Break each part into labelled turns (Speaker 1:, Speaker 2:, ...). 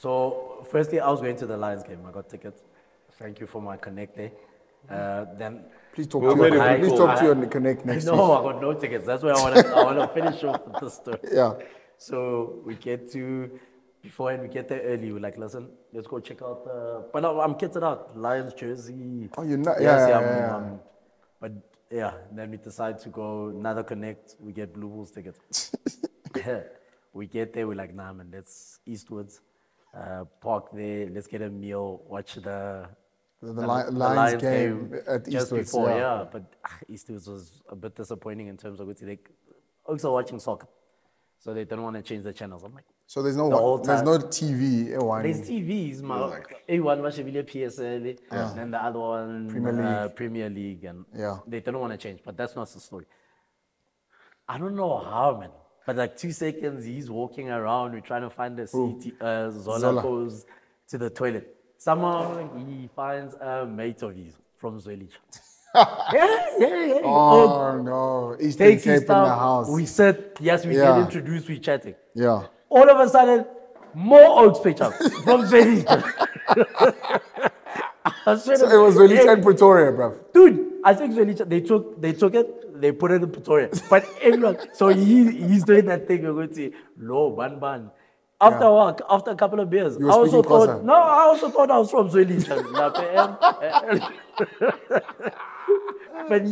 Speaker 1: So, firstly, I was going to the Lions game. I got tickets. Thank you for my connect there. Then
Speaker 2: Please talk
Speaker 3: Well,
Speaker 2: to you.
Speaker 3: very
Speaker 2: Please
Speaker 3: cool.
Speaker 2: talk to you on Connect next
Speaker 1: no,
Speaker 2: week.
Speaker 1: I got no tickets. That's where I want to finish off with the story.
Speaker 2: Yeah.
Speaker 1: So we get to, beforehand we get there early. We're like, listen, let's go check out the. But no, I'm kitted out. Lions jersey.
Speaker 2: Oh, you're not.
Speaker 1: Yes,
Speaker 2: Yeah.
Speaker 1: but yeah, then we decide to go another connect. We get Blue Bulls tickets. We get there. We're like, nah, man, let's eastwards. Park there. Let's get a meal. Watch the
Speaker 2: Lions game at
Speaker 1: just
Speaker 2: Eastwoods,
Speaker 1: before,
Speaker 2: yeah.
Speaker 1: yeah. But Eastwoods was a bit disappointing in terms of what they also watching soccer, so they don't want to change the channels. I'm like,
Speaker 2: So there's
Speaker 1: The whole
Speaker 2: no
Speaker 1: time.
Speaker 2: TV.
Speaker 1: there's TVs, man. A1 was PSL, and then the other one Premier League, and
Speaker 2: Yeah.
Speaker 1: they don't want to change. But that's not the story. I don't know how, man. But like 2 seconds, he's walking around. We're trying to find the seat. Zola
Speaker 2: Zola.
Speaker 1: goes to the toilet. Somehow he finds a mate of his from Zwellich. yeah.
Speaker 2: Oh no! Eastern
Speaker 1: Takes
Speaker 2: Cape
Speaker 1: his
Speaker 2: in the
Speaker 1: stuff.
Speaker 2: house.
Speaker 1: We sit. Yes, we
Speaker 2: Yeah.
Speaker 1: get introduced. We chatting.
Speaker 2: Yeah.
Speaker 1: All of a sudden, more oaks picture from Zwellich.
Speaker 2: So it was really in Pretoria, bruv.
Speaker 1: Dude, I think Zwellich, they took it, they put it in Pretoria. But everyone, so he's doing that thing. We're going to say, no, ban. After a while, after a couple of beers,
Speaker 2: You were
Speaker 1: I also
Speaker 2: speaking
Speaker 1: thought,
Speaker 2: Xhosa?
Speaker 1: no, I also thought I was from Zwellich. But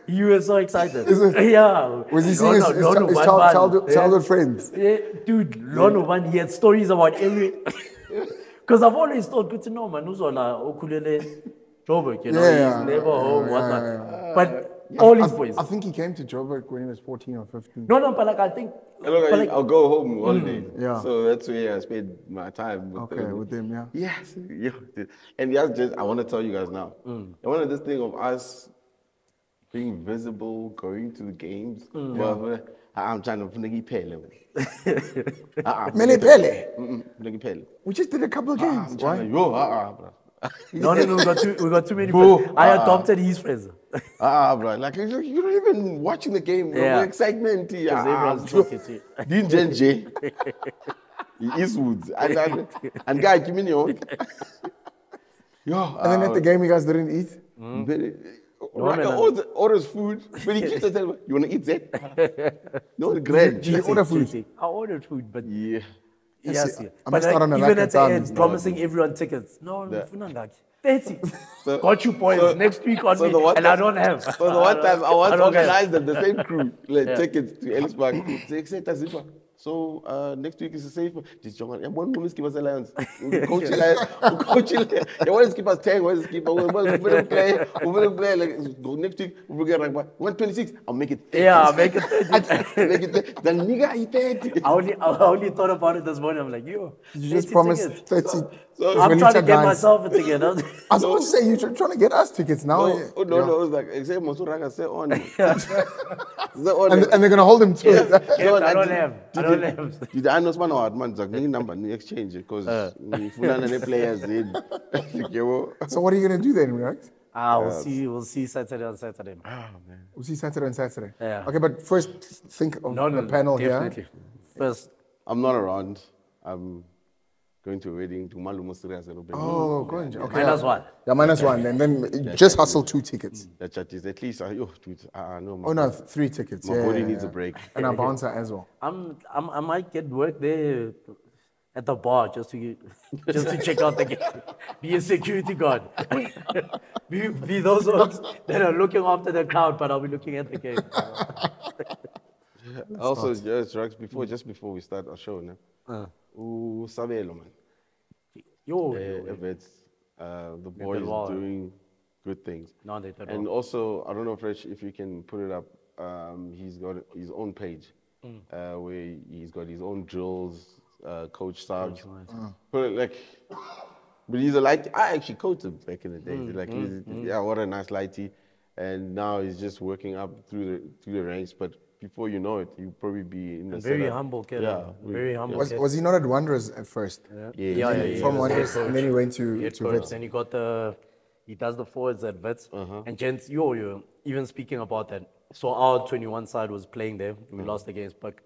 Speaker 1: he was so excited.
Speaker 2: Is it?
Speaker 1: Yeah.
Speaker 2: Was he seeing his childhood friends?
Speaker 1: Yeah, dude, Lono man, he had stories about every. Because I've always thought, good to know, man, Uzola, Okulele, Joburg, you know,
Speaker 2: Yeah,
Speaker 1: he's never home, whatnot.
Speaker 2: yeah.
Speaker 1: But all his boys.
Speaker 2: I think he came to Joburg when he was 14 or 15.
Speaker 1: No, but like I think.
Speaker 3: Look,
Speaker 1: but like,
Speaker 3: I'll go home holiday.
Speaker 2: Yeah.
Speaker 3: So that's where I spend my time.
Speaker 2: With them, yeah.
Speaker 3: Yes. Yeah. And that's just, I want to tell you guys now. And one of this thing of us being visible, going to the games. Well, I'm trying to put pele.
Speaker 2: Mele
Speaker 3: Pele.
Speaker 2: We just did a couple of
Speaker 3: I'm
Speaker 2: games.
Speaker 3: trying to, bro.
Speaker 1: no, we got too many friends. I adopted his friends.
Speaker 3: Bro. Like, you're not even watching the game. Bro.
Speaker 1: Yeah.
Speaker 3: The excitement.
Speaker 1: Because everyone's talking to you.
Speaker 3: Din J. Eastwoods. And guy, give me your.
Speaker 2: And then at the game, you guys didn't eat?
Speaker 3: Orders food. But he keeps telling me, you want to eat that? No, great.
Speaker 2: Did you order food?
Speaker 1: I ordered food, but
Speaker 3: Yeah.
Speaker 1: yes.
Speaker 2: I
Speaker 1: But
Speaker 2: missed out on a
Speaker 1: even at the
Speaker 2: Rackett's
Speaker 1: end,
Speaker 2: arms.
Speaker 1: promising everyone tickets. No, like 30.
Speaker 3: So-
Speaker 1: Got you points next week on me,
Speaker 3: the one
Speaker 1: and I
Speaker 3: time-
Speaker 1: don't have.
Speaker 3: So the one time I was
Speaker 1: don't have.
Speaker 3: organized them, the same crew, like tickets to Ellis Park. They said, Zipa. So next week is a safe. Just John, and one woman's keep us alliance. Coach alliance. They want to keep us 10. What is keep? We're going to play. Like next week we'll get rugby. 126. I'll make it 30.
Speaker 1: Yeah, make it 30.
Speaker 3: Make it 30. The nigga he 30.
Speaker 1: I only thought about it this morning. I'm like, yo,
Speaker 2: You just
Speaker 1: 30
Speaker 2: promised
Speaker 1: tickets.
Speaker 2: 30.
Speaker 1: I'm trying to get myself a ticket.
Speaker 2: I was about to say, you're trying to get us tickets now.
Speaker 3: No, it was like, except Mosuraga say on.
Speaker 2: And they're going to hold him to it.
Speaker 1: I don't have.
Speaker 3: Did I know man or man? Like number, exchange it because if we don't players in.
Speaker 2: So what are you going to do then, React?
Speaker 1: We'll see Saturday on Saturday.
Speaker 3: Oh, man.
Speaker 2: We'll see Saturday and Saturday.
Speaker 1: Yeah.
Speaker 2: Okay, but first think of the panel
Speaker 1: definitely.
Speaker 2: here.
Speaker 1: First,
Speaker 3: I'm not around. I'm going to a wedding to Malumo Sirius.
Speaker 2: Oh, going. Okay.
Speaker 1: -1.
Speaker 2: Yeah, -1. And then just hustle 2 tickets.
Speaker 3: That chat is at least, dude, no.
Speaker 2: Oh, no, 3 tickets.
Speaker 3: My body needs a break.
Speaker 2: And our bouncer as well.
Speaker 1: I might get work there at the bar just to check out the game. Be a security guard. be those ones that are looking after the crowd, but I'll be looking at the game.
Speaker 3: Also, just before we start our show, Sabelo, man.
Speaker 1: Yo,
Speaker 3: the boy is doing good things.
Speaker 1: No, they don't.
Speaker 3: And also, I don't know, Fresh, if you can put it up. He's got his own page where he's got his own drills, coach subs. Put it like, but he's a light. I actually coached him back in the day. Yeah, what a nice lighty. And now he's just working up through the ranks. But before you know it, he'll probably be in the
Speaker 1: very
Speaker 3: setup.
Speaker 1: humble kid.
Speaker 3: Yeah,
Speaker 1: very humble. Kid.
Speaker 2: Was he not at Wanderers at first?
Speaker 1: Yeah.
Speaker 2: From Wanderers, and then he went to Wits.
Speaker 1: Then he does the forwards at Wits. And gents, you're even speaking about that. So our 21 side was playing there. We lost against Buck.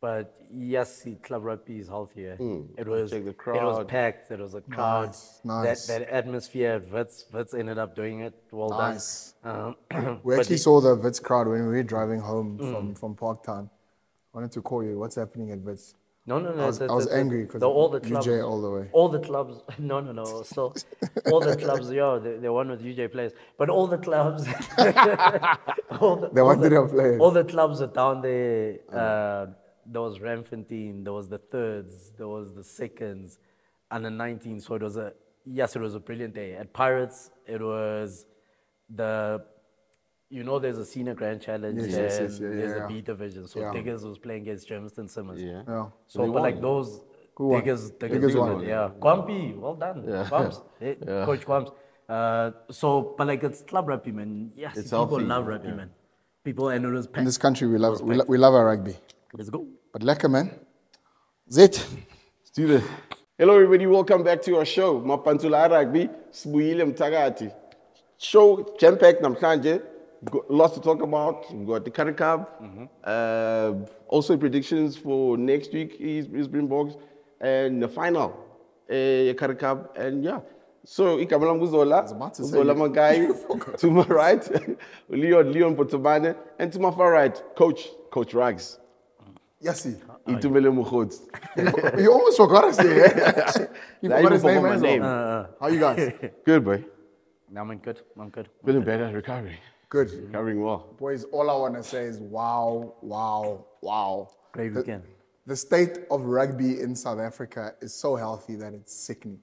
Speaker 1: But yes, see, club rugby is healthier. It was
Speaker 3: check the
Speaker 1: It was
Speaker 3: crowd.
Speaker 1: packed. It was a crowd.
Speaker 2: Nice.
Speaker 1: That atmosphere. Wits ended up doing it. Well
Speaker 2: Nice.
Speaker 1: done.
Speaker 2: We
Speaker 1: But
Speaker 2: actually
Speaker 1: the-
Speaker 2: saw the Wits crowd when we were driving home from Parktown. I wanted to call you. What's happening at Wits?
Speaker 1: No.
Speaker 2: I was angry because
Speaker 1: all the clubs,
Speaker 2: UJ all the way.
Speaker 1: All the clubs. No. Still, all the clubs. Yeah, they won with UJ players. But all the clubs.
Speaker 2: They wanted their players.
Speaker 1: All the clubs are down there. There was Ramfontein. There was the thirds. There was the seconds, and the 19. So it was a brilliant day. At Pirates, it was there's a senior grand challenge.
Speaker 2: Yes,
Speaker 1: and
Speaker 2: yeah,
Speaker 1: there's
Speaker 2: yeah.
Speaker 1: the B division. So
Speaker 2: Yeah.
Speaker 1: Diggers was playing against Germiston Simmons.
Speaker 3: Yeah.
Speaker 1: So, but like those
Speaker 2: Who won?
Speaker 1: Diggers
Speaker 2: Diggers
Speaker 1: won.
Speaker 2: won.
Speaker 1: Yeah. Kwampi, well done. Kwams. Coach Kwams. But like it's club rugby, man. Yes,
Speaker 3: It's
Speaker 1: people
Speaker 3: healthy,
Speaker 1: love rugby, man. People, and it was
Speaker 2: In
Speaker 1: packed.
Speaker 2: this country, we love our rugby.
Speaker 1: Let's go.
Speaker 2: But lekker, man. Zit.
Speaker 3: Let's do this. Hello, everybody. Welcome back to our show. Mapantsula Rugby. Sibuyile Mthakathi. Show jam-packed namhlanje. Got lots to talk about. We've got the Curry Cup. Also predictions for next week is Springboks. And the final, Curry Cup. And yeah. So, Ikamelam Guzola.
Speaker 2: about to say,
Speaker 3: Uzola Magai. To my right, Leon Potobane. And to my far right, Coach Rags.
Speaker 2: Yassi.
Speaker 3: Itumele Mukhots.
Speaker 2: You almost forgot us there. You
Speaker 3: I
Speaker 2: forgot
Speaker 3: even
Speaker 2: his name
Speaker 3: forgot my
Speaker 2: as
Speaker 3: name.
Speaker 2: well. How you guys?
Speaker 3: Good, boy.
Speaker 1: I'm good.
Speaker 3: Feeling better, recovering.
Speaker 2: Good.
Speaker 3: Recovering well.
Speaker 2: Boys, all I want to say is wow.
Speaker 1: Great weekend.
Speaker 2: The state of rugby in South Africa is so healthy that it's sickening.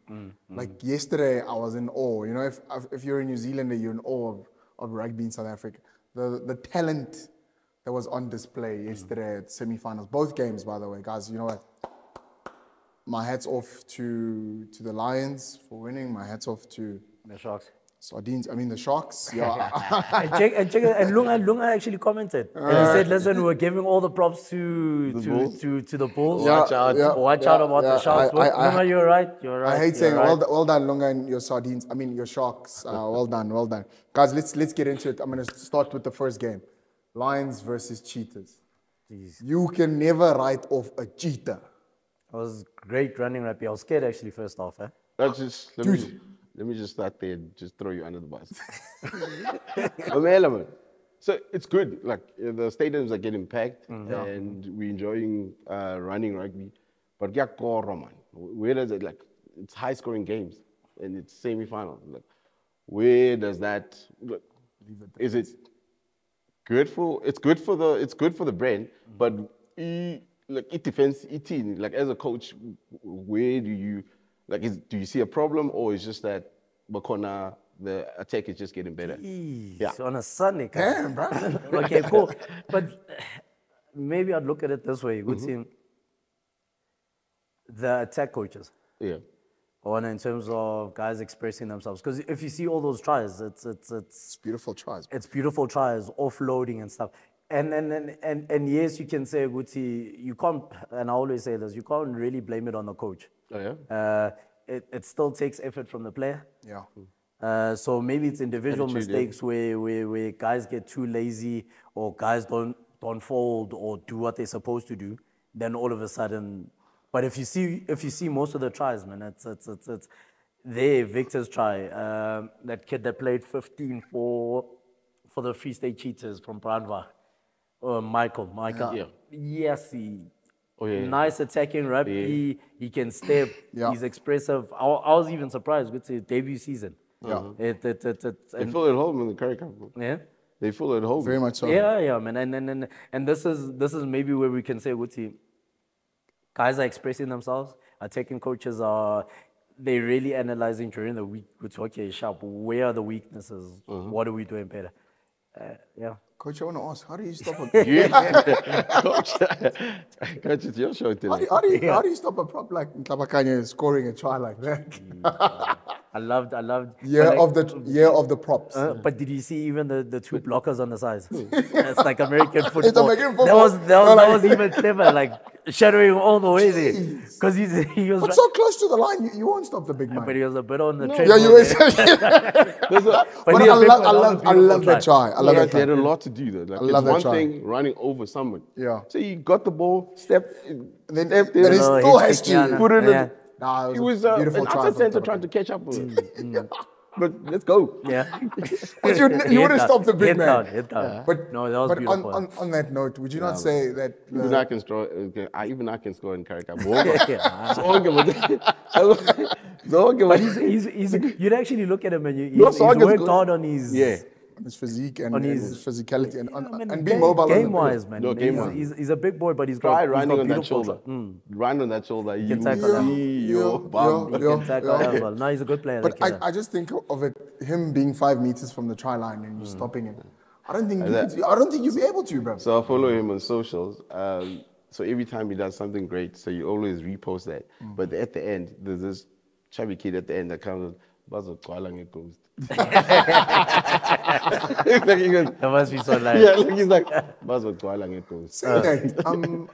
Speaker 2: Like yesterday, I was in awe. You know, if you're a New Zealander, you're in awe of rugby in South Africa. The talent that was on display yesterday at semi-finals. Both games, by the way, guys. You know what? My hat's off to the Lions for winning. My hat's off to
Speaker 1: The Sharks.
Speaker 2: Sardines. I mean the Sharks. Yeah.
Speaker 1: And Lunga actually commented. And he said, listen, we're giving all the props to the Bulls.
Speaker 3: Watch out.
Speaker 1: Watch out about the Sharks. Lunga, you're right.
Speaker 2: I hate saying well done, Lunga, and your Sardines. I mean your Sharks. Well done. Guys, let's get into it. I'm gonna start with the first game. Lions versus Cheetahs.
Speaker 1: Jeez.
Speaker 2: You can never write off a cheetah.
Speaker 1: It was great running rugby. I was scared actually first off.
Speaker 3: Let me just start there and just throw you under the bus. Man. So it's good. Like the stadiums are getting packed and we're enjoying running rugby. But man, where does it it's high scoring games and it's semi-final. Like where does that is it good for it's good for the brand, but it defends team. Like as a coach, where do you do you see a problem, or is just that Bakona, the attack is just getting better?
Speaker 1: Yeah. On a Sunday.
Speaker 2: Damn, bro.
Speaker 1: Okay, cool. But maybe I'd look at it this way. Good team. The attack coaches.
Speaker 3: Yeah.
Speaker 1: Or in terms of guys expressing themselves. Because if you see all those tries, it's
Speaker 2: Beautiful tries.
Speaker 1: It's beautiful tries, offloading and stuff. And yes, you can say, Guti, you can't, and I always say this, you can't really blame it on the coach.
Speaker 3: Oh, yeah?
Speaker 1: It still takes effort from the player.
Speaker 2: Yeah.
Speaker 1: So maybe it's individual
Speaker 3: Attitude,
Speaker 1: mistakes where guys get too lazy or guys don't fold or do what they're supposed to do. Then all of a sudden, but if you see most of the tries, man, it's there. Victor's try, that kid that played 15 for the Free State Cheetahs from Brandwag, Michael.
Speaker 3: Yeah.
Speaker 1: Yes,
Speaker 3: Oh, yeah.
Speaker 1: nice attacking rugby. He can step.
Speaker 2: Yeah.
Speaker 1: He's expressive. I was even surprised with his debut season.
Speaker 2: Yeah.
Speaker 3: They feel at home in the Curry Cup.
Speaker 1: Yeah.
Speaker 3: They feel at home.
Speaker 2: Very much so.
Speaker 1: Yeah, man. And this is maybe where we can say, Guti, guys are expressing themselves. Attacking coaches they really analyzing during the week. Guti, okay, sharp. Where are the weaknesses? What are we doing better? Yeah.
Speaker 2: Coach, I want to ask, how do you stop a
Speaker 3: Coach, it's your show today.
Speaker 2: how do you stop a prop like Ntlabakanye scoring a try like that?
Speaker 1: I loved.
Speaker 2: Year
Speaker 1: but
Speaker 2: of the props.
Speaker 1: but did you see even the two blockers on the sides? That's like American football.
Speaker 2: It's American football.
Speaker 1: That was
Speaker 2: No, like-
Speaker 1: that was even clever, like shadowing all the way there.
Speaker 2: Jeez.
Speaker 1: Because he was
Speaker 2: But so close to the line, you won't stop the big man.
Speaker 1: but he was a bit on the
Speaker 2: Yeah,
Speaker 1: treadmill
Speaker 2: you
Speaker 1: there.
Speaker 2: But
Speaker 1: But
Speaker 2: I
Speaker 1: he a big
Speaker 2: love,
Speaker 1: one,
Speaker 2: I
Speaker 1: that was a
Speaker 2: love, I
Speaker 1: beautiful
Speaker 2: love that try. I love that
Speaker 3: They had
Speaker 2: try.
Speaker 3: a lot to do though. Like,
Speaker 2: I love
Speaker 3: it's
Speaker 2: that
Speaker 3: one
Speaker 2: try.
Speaker 3: thing running over someone.
Speaker 2: Yeah.
Speaker 3: So you got the ball, stepped
Speaker 2: Then,
Speaker 3: stepped
Speaker 2: then
Speaker 3: in,
Speaker 2: he
Speaker 1: No,
Speaker 2: still
Speaker 1: he's
Speaker 2: has
Speaker 1: Cristiano.
Speaker 2: to
Speaker 3: put in
Speaker 1: Yeah.
Speaker 3: it.
Speaker 2: Nah, it
Speaker 3: He
Speaker 2: was
Speaker 3: was
Speaker 2: a beautiful
Speaker 3: an
Speaker 2: try.
Speaker 3: outside
Speaker 2: from
Speaker 3: center
Speaker 2: Tabata.
Speaker 3: trying to catch up with him. But let's go.
Speaker 1: Yeah.
Speaker 2: But you
Speaker 1: Head
Speaker 2: wouldn't
Speaker 1: down,
Speaker 2: stop the big
Speaker 1: head
Speaker 2: man.
Speaker 1: down, head down.
Speaker 2: But
Speaker 1: no, that was
Speaker 2: but
Speaker 1: beautiful.
Speaker 2: on that note, would you not say that
Speaker 3: Even I can score. Even I can score in character.
Speaker 1: Yeah.
Speaker 3: So
Speaker 1: But he's you'd actually look at him and
Speaker 3: No,
Speaker 1: he's
Speaker 3: Sorga's
Speaker 1: worked
Speaker 3: good.
Speaker 1: his on his
Speaker 2: his physique and,
Speaker 1: On
Speaker 2: and
Speaker 1: his-
Speaker 2: his physicality and,
Speaker 1: I mean,
Speaker 2: and being mobile on the
Speaker 1: game
Speaker 2: field.
Speaker 1: wise, man.
Speaker 3: No, game-wise.
Speaker 1: He's a big boy, but he's
Speaker 3: try
Speaker 1: got
Speaker 3: running on that
Speaker 1: beautiful
Speaker 3: shoulder.
Speaker 1: try.
Speaker 3: Run on that shoulder. You
Speaker 1: can tackle that.
Speaker 3: see your
Speaker 2: Yeah,
Speaker 3: bum.
Speaker 1: He can tackle as well. No, he's a good player.
Speaker 2: But
Speaker 1: that kid.
Speaker 2: I just think of it, him being 5 meters from the try line and you stopping him. I don't think
Speaker 3: that-
Speaker 2: I don't think you'd be able to, bro.
Speaker 3: So I follow him on socials. So every time he does something great, so you always repost that. But at the end, there's this chubby kid at the end that comes with bazogcwala ngeghost. Like he goes,
Speaker 1: That must be so nice.
Speaker 3: yeah, like he's like bazogcwala ngeghost.
Speaker 2: Say that.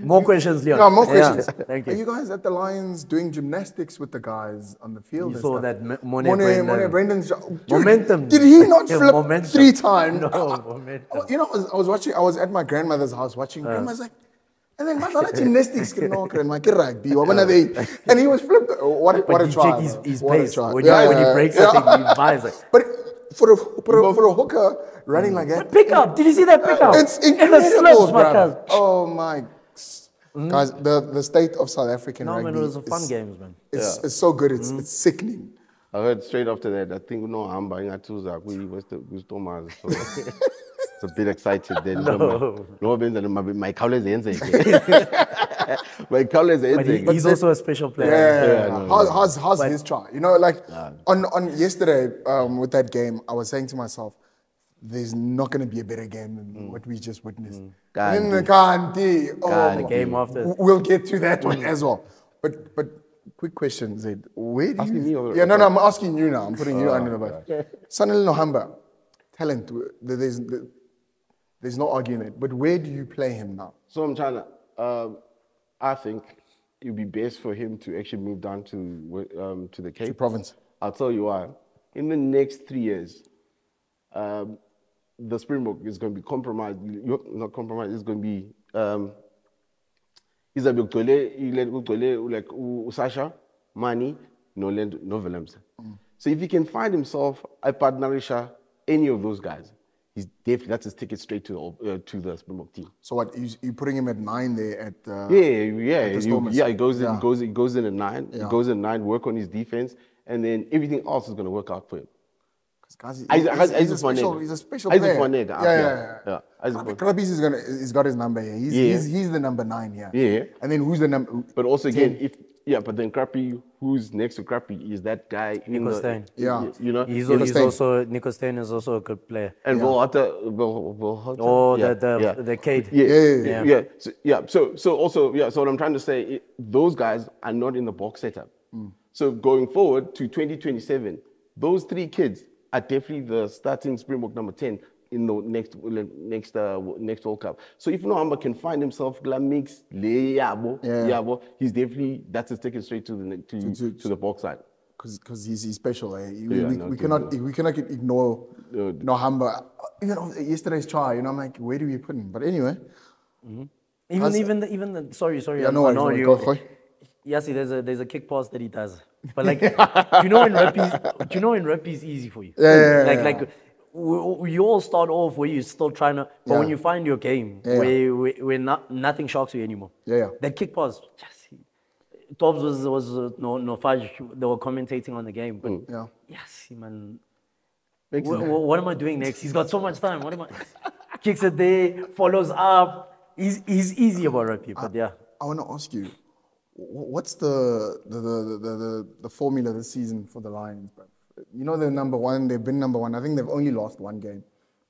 Speaker 1: More questions, Leon.
Speaker 2: No, more questions.
Speaker 1: Yeah, thank
Speaker 2: Are
Speaker 1: you.
Speaker 2: you guys at the Lions doing gymnastics with the guys on the field?
Speaker 1: You
Speaker 2: and
Speaker 1: saw
Speaker 2: stuff?
Speaker 1: that Monet
Speaker 2: Monet
Speaker 1: Brendan.
Speaker 2: Brendan's dude,
Speaker 1: Momentum.
Speaker 2: Did he not
Speaker 1: Yeah,
Speaker 2: flip
Speaker 1: momentum.
Speaker 2: 3 times?
Speaker 1: No, momentum.
Speaker 2: You know, I was watching. I was at my grandmother's house watching. Grandma's like, and then my gymnastics can knock and my rugby. And he was flipped. What
Speaker 1: But
Speaker 2: a
Speaker 1: you
Speaker 2: try!
Speaker 1: check his
Speaker 2: bro. What a
Speaker 1: pace.
Speaker 2: try.
Speaker 1: When,
Speaker 2: Yeah,
Speaker 1: when he
Speaker 2: yeah,
Speaker 1: breaks
Speaker 2: yeah.
Speaker 1: something, he buys it.
Speaker 2: But for a hooker running like that,
Speaker 1: Pick up. Did you see that pick up?
Speaker 2: it's
Speaker 1: In the
Speaker 2: incredible,
Speaker 1: slips, my
Speaker 2: bruv.
Speaker 1: cousin.
Speaker 2: Oh my. Guys, the state of South African
Speaker 1: No,
Speaker 2: rugby
Speaker 1: man, it was a fun
Speaker 2: is,
Speaker 1: games, man.
Speaker 2: it's so good. It's sickening.
Speaker 3: I heard straight after that, I think no, I'm buying a Tuesday. We was Thomas. So it's a bit excited then. No, my colors ends. My colors
Speaker 1: But
Speaker 3: ends.
Speaker 1: he's also a special player.
Speaker 2: Yeah. How's his try? You know, like on yesterday with that game, I was saying to myself, there's not going to be a better game than what we just witnessed. And then the
Speaker 1: The game after.
Speaker 2: We'll get to that one as well. But quick question, Zaid. Where do
Speaker 3: Asking
Speaker 2: you...
Speaker 3: me or-
Speaker 2: Yeah, no, I'm asking you now. I'm putting you under the bus. Sanil Nohamba, talent. There's no argument. But where do you play him now?
Speaker 3: So I'm trying to. I think it would be best for him to actually move down to the Cape
Speaker 2: Province.
Speaker 3: I'll tell you why. In the next 3 years, the Springbok is going to be compromised. Not compromised. It's going to be. Izabe Ugcwele, like Sasha, Mani, no Willems. So if he can find himself a partnerisha, any of those guys, he's definitely that's his ticket straight to the Springbok team.
Speaker 2: So what, you putting him at 9 there at...
Speaker 3: Yeah.
Speaker 2: Stormers.
Speaker 3: He goes in.
Speaker 2: Yeah.
Speaker 3: He goes in at 9.
Speaker 2: Yeah.
Speaker 3: He goes in 9. Work on his defense, and then everything else is going to work out for him.
Speaker 2: Guys,
Speaker 3: He's
Speaker 2: a special
Speaker 3: He's
Speaker 2: player.
Speaker 3: a fun nigga.
Speaker 2: Yeah.
Speaker 3: He's a fun-
Speaker 2: Krabis he's got his number here. He's the number 9 here.
Speaker 3: Yeah.
Speaker 2: And then who's the number?
Speaker 3: But also again, but then Krappy, who's next to Krappy is that guy.
Speaker 1: Nico Steyn.
Speaker 2: Yeah.
Speaker 3: You know.
Speaker 1: He's
Speaker 2: Steyn.
Speaker 1: also Nico Steyn is also a good player.
Speaker 3: And Volhata.
Speaker 1: Oh, the Cade.
Speaker 3: Yeah. So also, so what I'm trying to say, those guys are not in the box setup. So going forward to 2027, those 3 kids are definitely the starting Springbok number 10 in the next World Cup. So if Nohamba can find himself mix, he's definitely, that's his ticket straight to the box side.
Speaker 2: Because he's special. We cannot ignore Nohamba. Even yesterday's try, I'm like, where do we put him? But anyway.
Speaker 1: Even the sorry.
Speaker 2: Yeah, no worries. Go.
Speaker 1: Yeah, see, there's a kick pass that he does. But like, do you know in rugby is easy for you?
Speaker 2: Yeah.
Speaker 1: Like you all start off where you're still trying to, but when you find your game, where nothing shocks you anymore.
Speaker 2: Yeah.
Speaker 1: That kick pass, Tobbs was no fudge. They were commentating on the game, but yes, man. What am I doing next? He's got so much time. What am I? Kicks it there, follows up. He's easy about rugby, but yeah.
Speaker 2: I want to ask you, what's the formula this season for the Lions, bro? You know they're number 1. They've been number 1. I think they've only lost 1 game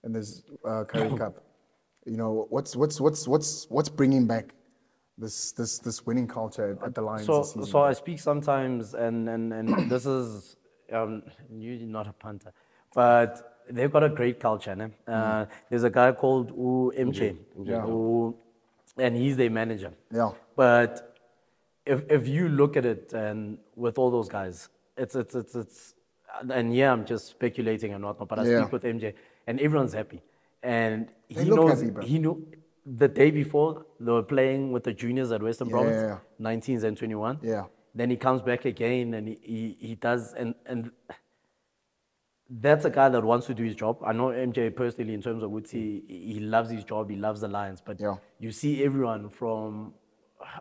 Speaker 2: in this Currie Cup. You know what's bringing back this winning culture at the Lions this season?
Speaker 1: So I speak sometimes, and this is you're not a punter, but they've got a great culture. Ne? There's a guy called MJ, and he's their manager.
Speaker 2: Yeah.
Speaker 1: But if you look at it, and with all those guys, it's and yeah, I'm just speculating and whatnot, but I speak with MJ, and everyone's happy, and
Speaker 2: They
Speaker 1: he
Speaker 2: look
Speaker 1: knows
Speaker 2: happy, bro.
Speaker 1: he knew the day before they were playing with the juniors at Western Province,
Speaker 2: yeah.
Speaker 1: 19s and 21.
Speaker 2: Yeah.
Speaker 1: Then he comes back again, and he does, and that's a guy that wants to do his job. I know MJ personally in terms of Woodsy, he loves his job, he loves the Lions, but you see everyone from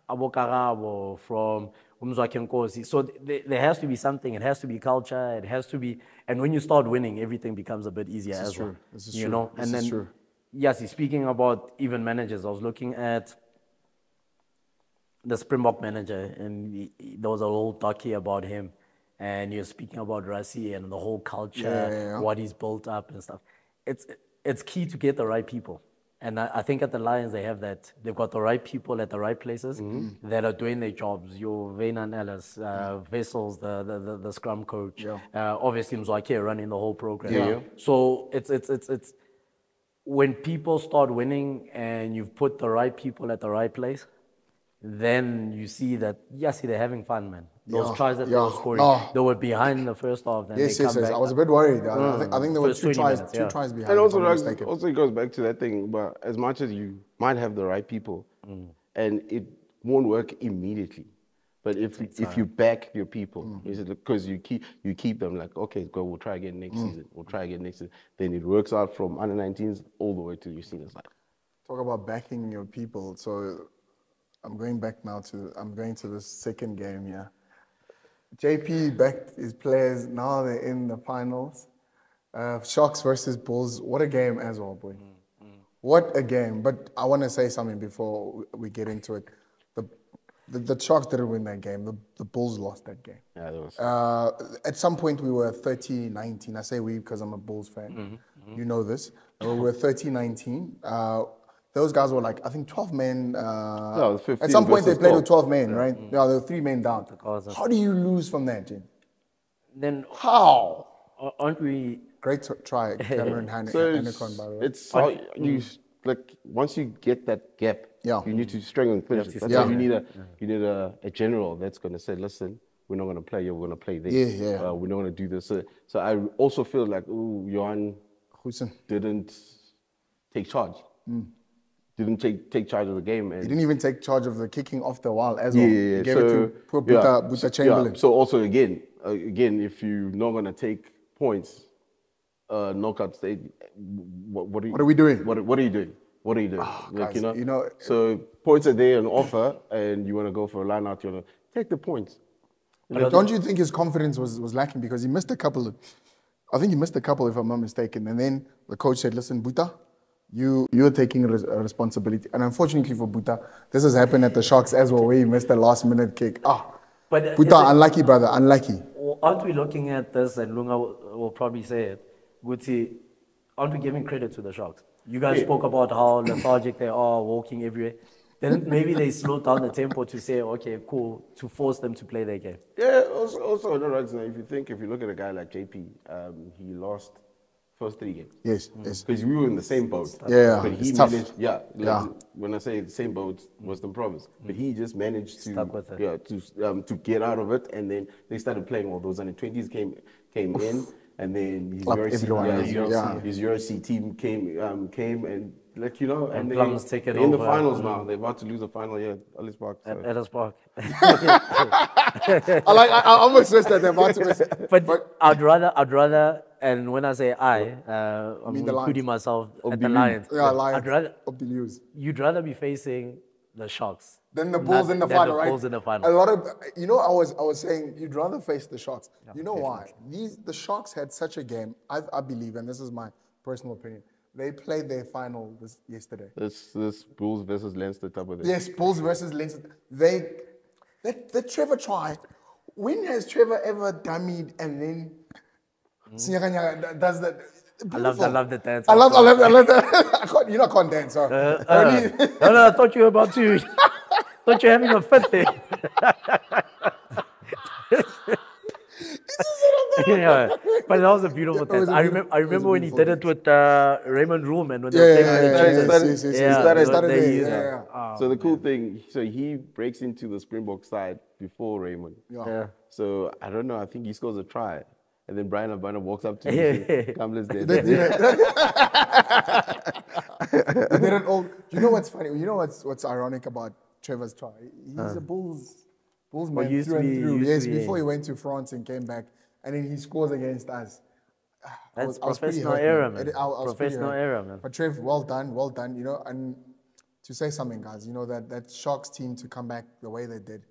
Speaker 1: Abokarabo, from Umzwaki Nkosi. So there has to be something, it has to be culture, it has to be, and when you start winning, everything becomes a bit easier as well.
Speaker 2: This is
Speaker 1: you
Speaker 2: true.
Speaker 1: know,
Speaker 2: This
Speaker 1: and
Speaker 2: is
Speaker 1: then,
Speaker 2: true.
Speaker 1: yes, speaking about even managers, I was looking at the Springbok manager, and there was a whole docu about him, and you're speaking about Rassie and the whole culture, what he's built up and stuff. It's key to get the right people, and I think at the Lions they have that. They've got the right people at the right places that are doing their jobs. Your Vena Ellis, Vessels, the scrum coach, obviously Mzwake running the whole program. So it's when people start winning and you've put the right people at the right place, then you see that, they're having fun, man. Those tries that they were scoring, they were behind in the first half. Then
Speaker 2: Yes,
Speaker 1: they come back.
Speaker 2: I was a bit worried. I think there were
Speaker 1: First
Speaker 2: two
Speaker 1: 20
Speaker 2: tries,
Speaker 1: minutes,
Speaker 2: two tries behind.
Speaker 3: And
Speaker 2: if
Speaker 3: also,
Speaker 2: I'm not
Speaker 3: Rugby,
Speaker 2: mistaken.
Speaker 3: also it goes back to that thing, but as much as you might have the right people, and it won't work immediately, but if you back your people, because you keep them like, okay, go, we'll try again next season, we'll try again next season, then it works out from under 19s all the way to your senior side.
Speaker 2: Talk about backing your people. So I'm going back now I'm going to the second game here. JP backed his players. Now they're in the finals. Sharks versus Bulls. What a game as well, boy. What a game. But I want to say something before we get into it. The Sharks didn't win that game. The Bulls lost that game.
Speaker 3: Yeah, that was.
Speaker 2: At some point, we were 30-19. I say we because I'm a Bulls fan. You know this. We were 30-19. Those guys were like, I think 12 men.
Speaker 3: No, 15
Speaker 2: at some point, they
Speaker 3: versus
Speaker 2: played
Speaker 3: 12.
Speaker 2: with 12 men, right? Yeah, there were 3 men down. How do you lose from that, Jim?
Speaker 1: Then
Speaker 2: How?
Speaker 1: aren't we?
Speaker 2: Great try, Cameron
Speaker 3: So
Speaker 2: Hannicon, by the way.
Speaker 3: it's how you like once you get that gap, you need to strengthen finish. That's why you need a general that's going to say, listen, we're not going to play here, we're going to play this. We're not going to do this. So I also feel like, Johan didn't take charge. Didn't take charge of the game. And
Speaker 2: He didn't even take charge of the kicking off the wall as well.
Speaker 3: Yeah.
Speaker 2: He gave it to poor Buta Chamberlain.
Speaker 3: So also again, if you're not gonna take points, knockout stage, what are
Speaker 2: we doing?
Speaker 3: What are you doing? What are you doing?
Speaker 2: Guys, you know,
Speaker 3: so points are there on offer, and you want to go for a line out. You want to take the points.
Speaker 2: Don't you think his confidence was lacking because he missed a couple I think he missed a couple if I'm not mistaken. And then the coach said, listen, Buta, you're taking a responsibility. And unfortunately for Buta, this has happened at the Sharks as well, where he missed a last-minute kick.
Speaker 1: But
Speaker 2: Buta, unlucky, brother, unlucky.
Speaker 1: Aren't we looking at this, and Lunga will probably say it, Guti, aren't we giving credit to the Sharks? You guys spoke about how lethargic they are, walking everywhere. Then maybe they slowed down the tempo to say, okay, cool, to force them to play their game.
Speaker 3: Yeah, also no, right, if you look at a guy like JP, he lost first 3 games.
Speaker 2: Yes.
Speaker 3: Because we were in the same boat.
Speaker 2: Yeah,
Speaker 3: But he
Speaker 2: it's tough.
Speaker 3: managed, when I say the same boat, Western Province. But he just managed to
Speaker 1: Stuck with it.
Speaker 3: to get out of it, and then they started playing all those under-20s came in, and then his URC team came and and
Speaker 1: Plum's taken
Speaker 3: they're in the
Speaker 1: over.
Speaker 3: finals now. They're about to lose a final here at Ellis Park. So.
Speaker 1: At Ellis Park.
Speaker 2: I almost stressed that they're about to miss.
Speaker 1: But I'd rather, and when I say I'm
Speaker 2: mean the
Speaker 1: including myself at the
Speaker 3: Obdilius.
Speaker 1: Lions.
Speaker 2: Yeah, Lions.
Speaker 1: I'd rather,
Speaker 2: Obdilius.
Speaker 1: you'd rather be facing the Sharks.
Speaker 2: Then the Bulls in the
Speaker 1: than
Speaker 2: final,
Speaker 1: the
Speaker 2: right?
Speaker 1: Bulls in the final.
Speaker 2: A lot of, I was saying you'd rather face the Sharks. You know why? The Sharks had such a game. I believe, and this is my personal opinion. They played their final yesterday.
Speaker 3: This Bulls versus Leinster type of thing.
Speaker 2: Yes, Bulls versus Leinster. The Trevor try. When has Trevor ever dummied and then Sinyakanya does that?
Speaker 1: I love the dance.
Speaker 2: I love that. You can't dance. So.
Speaker 1: No, I thought you were about to. Thought you're having a fit there. Yeah, but that was a beautiful
Speaker 2: It was
Speaker 1: test.
Speaker 2: a
Speaker 1: I
Speaker 2: beautiful-
Speaker 1: remember. I
Speaker 2: it was a
Speaker 1: remember when he
Speaker 2: beautiful
Speaker 1: did it with Raymond Room and when they
Speaker 2: Yeah,
Speaker 1: were
Speaker 2: yeah,
Speaker 1: playing
Speaker 2: yeah,
Speaker 1: with the
Speaker 2: yeah,
Speaker 1: Cheetahs.
Speaker 2: yes, yes, yes,
Speaker 1: Yeah,
Speaker 2: yes.
Speaker 1: they
Speaker 2: Started there,
Speaker 1: used
Speaker 2: yeah,
Speaker 1: it.
Speaker 2: yeah.
Speaker 1: Oh,
Speaker 3: So the cool
Speaker 1: man.
Speaker 3: thing, so he breaks into the Springbok side before Raymond.
Speaker 1: Yeah.
Speaker 3: So I don't know. I think he scores a try, and then Brian Abana walks up to him
Speaker 1: Yeah.
Speaker 3: and says, "Come, let's dance."
Speaker 2: They didn't all. You know what's funny? You know what's ironic about Trevor's try? He's a Bulls man
Speaker 1: used
Speaker 2: through
Speaker 1: to
Speaker 2: and
Speaker 1: be-
Speaker 2: through.
Speaker 1: used to
Speaker 2: Yes,
Speaker 1: be,
Speaker 2: before
Speaker 1: yeah.
Speaker 2: he went to France and came back, and then he scores against us.
Speaker 1: That's
Speaker 2: I was pretty
Speaker 1: professional
Speaker 2: hurt,
Speaker 1: era,
Speaker 2: man.
Speaker 1: man.
Speaker 2: I was pretty
Speaker 1: Professional
Speaker 2: hurt.
Speaker 1: era, man.
Speaker 2: But Trev, well done. You know, and to say something, guys, you know that Sharks team to come back the way they did.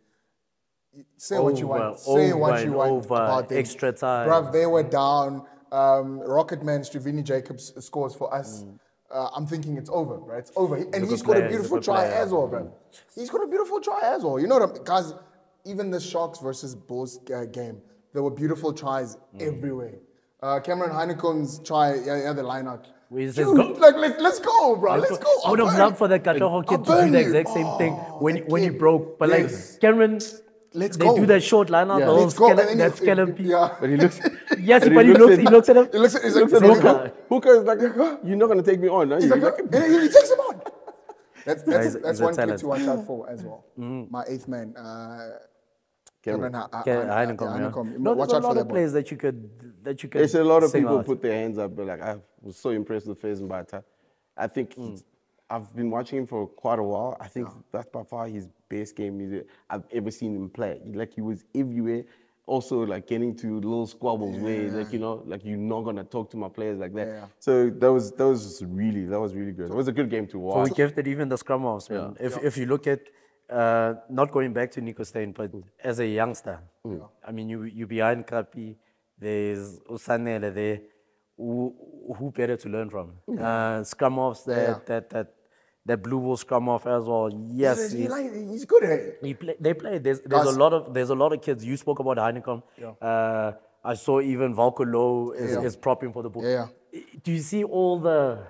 Speaker 2: Say what you want. Say what you want about them.
Speaker 1: Extra time.
Speaker 2: Bruv, they were down. Rocketman Strivini Jacobs scores for us. I'm thinking it's over, right? It's over. And
Speaker 1: a
Speaker 2: he's
Speaker 1: good
Speaker 2: got
Speaker 1: player,
Speaker 2: a
Speaker 1: he's a
Speaker 2: beautiful
Speaker 1: good
Speaker 2: try
Speaker 1: player.
Speaker 2: as well, bruv. He's got a beautiful try as well. You know what guys, even the Sharks versus Bulls game, there were beautiful tries everywhere. Cameron Heinekom's try, yeah, the line out.
Speaker 1: We says
Speaker 2: Dude,
Speaker 1: go.
Speaker 2: like, let's go, bro. Let's go.
Speaker 1: I would have loved for that Katoho kid to do the exact same thing when he broke. But like
Speaker 2: yes.
Speaker 1: Cameron,
Speaker 2: Let's
Speaker 1: they
Speaker 2: go.
Speaker 1: do that short line out,
Speaker 3: Yeah.
Speaker 1: the whole
Speaker 2: Let's go. And then
Speaker 1: that skeleton.
Speaker 2: yeah.
Speaker 3: But he looks.
Speaker 1: Yes,
Speaker 3: and
Speaker 1: but he looks at him.
Speaker 2: He looks at
Speaker 3: He looks at
Speaker 1: Hooker.
Speaker 3: Hooker is like, "You're not gonna take me on, are
Speaker 2: He's
Speaker 3: you?"
Speaker 2: like, and then he takes him on. That's
Speaker 1: he's a
Speaker 2: one kid
Speaker 1: talent.
Speaker 2: to watch out for as well. My eighth man, Cameron
Speaker 1: Heinekom,
Speaker 2: Heinekom.
Speaker 1: yeah. No,
Speaker 2: Watch
Speaker 1: there's a
Speaker 2: out for
Speaker 1: lot
Speaker 2: that
Speaker 1: of
Speaker 2: boy.
Speaker 1: players that you could
Speaker 3: There's a lot of
Speaker 1: sing
Speaker 3: people
Speaker 1: out.
Speaker 3: put their hands up, but like I was so impressed with Faison Bata. I think I've been watching him for quite a while. I think that's by far his best game I've ever seen him play. Like he was everywhere. Also, like getting to little squabbles where, like like you're not gonna talk to my players like that.
Speaker 2: Yeah.
Speaker 3: So that was really good. It was a good game to
Speaker 1: So
Speaker 3: watch.
Speaker 1: we gifted even the scrum halves, man. If you look at, not going back to Nico Steyn, but as a youngster, I mean, you behind Kapi, there's Usanele there, who better to learn from? Scrum halves that blue ball scrum half as well. Yes,
Speaker 2: He's good at it.
Speaker 1: they play. There's
Speaker 2: Guys-
Speaker 1: a lot of kids. You spoke about Heinekom. I saw even Valko Low is propping for the ball.
Speaker 2: Yeah.
Speaker 1: Do you see all the?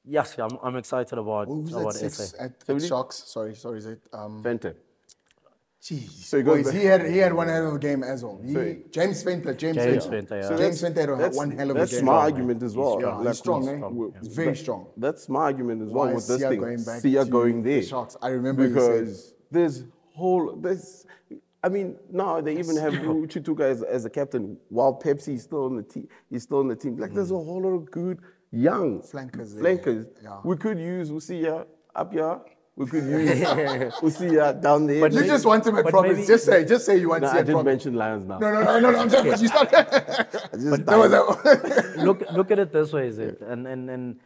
Speaker 1: Yes, I'm excited about
Speaker 2: Who's at
Speaker 1: about
Speaker 2: six
Speaker 1: SA.
Speaker 2: at Sharks? Sorry, is it?
Speaker 3: Fente.
Speaker 2: Jeez.
Speaker 3: So he goes
Speaker 2: Boys,
Speaker 3: back-
Speaker 2: he had one hell of a game as well. James Fenter.
Speaker 1: James Fenter, yeah.
Speaker 3: So
Speaker 2: James Fenter had
Speaker 3: that's-
Speaker 2: one hell of a game.
Speaker 3: That's my argument as well.
Speaker 2: Yeah, he's strong, eh? He's very strong.
Speaker 3: That's my argument as well
Speaker 2: Why
Speaker 3: with
Speaker 2: is
Speaker 3: this
Speaker 2: Sia
Speaker 3: thing.
Speaker 2: going back
Speaker 3: Sia
Speaker 2: to
Speaker 3: going
Speaker 2: the
Speaker 3: there.
Speaker 2: Sharks? I remember you
Speaker 3: because there's I mean, now they even have Chituka as a captain, while Pepsi is still on the team. He's still on the team. Like there's a whole lot of good young
Speaker 2: Flankers there.
Speaker 3: Flankers.
Speaker 2: Yeah.
Speaker 3: We could use Usia up here. We could use Usia down there.
Speaker 1: But
Speaker 2: You just want him at
Speaker 1: But
Speaker 2: promise.
Speaker 1: maybe-
Speaker 2: Just say you want
Speaker 3: no,
Speaker 2: to
Speaker 3: I
Speaker 2: see at
Speaker 3: didn't
Speaker 2: promise.
Speaker 3: mention Lions now.
Speaker 2: No. I'm saying, but you started. That was a,
Speaker 1: Look at it this way, is it? And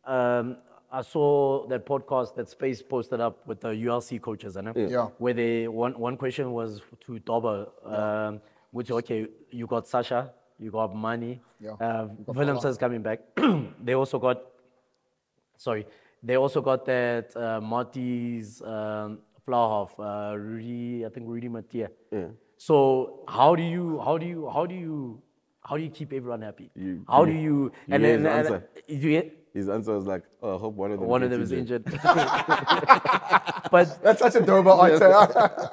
Speaker 1: I saw that podcast that Space posted up with the ULC coaches,
Speaker 2: Yeah.
Speaker 1: where they one question was to Doba, which okay, you got Sasha, you got Mani,
Speaker 2: Yeah.
Speaker 1: Williams is coming back. They also got that Marty's flower half, Rudy, I think Rudy Mattia.
Speaker 3: Yeah.
Speaker 1: So how do you keep everyone happy?
Speaker 3: You
Speaker 1: How do
Speaker 3: hear-
Speaker 1: you
Speaker 3: you hear his answer?
Speaker 1: you get
Speaker 3: His answer was like, oh, I hope one of them
Speaker 1: one of
Speaker 3: gets
Speaker 1: them is
Speaker 3: injured.
Speaker 1: injured. but
Speaker 2: that's such a Doba answer.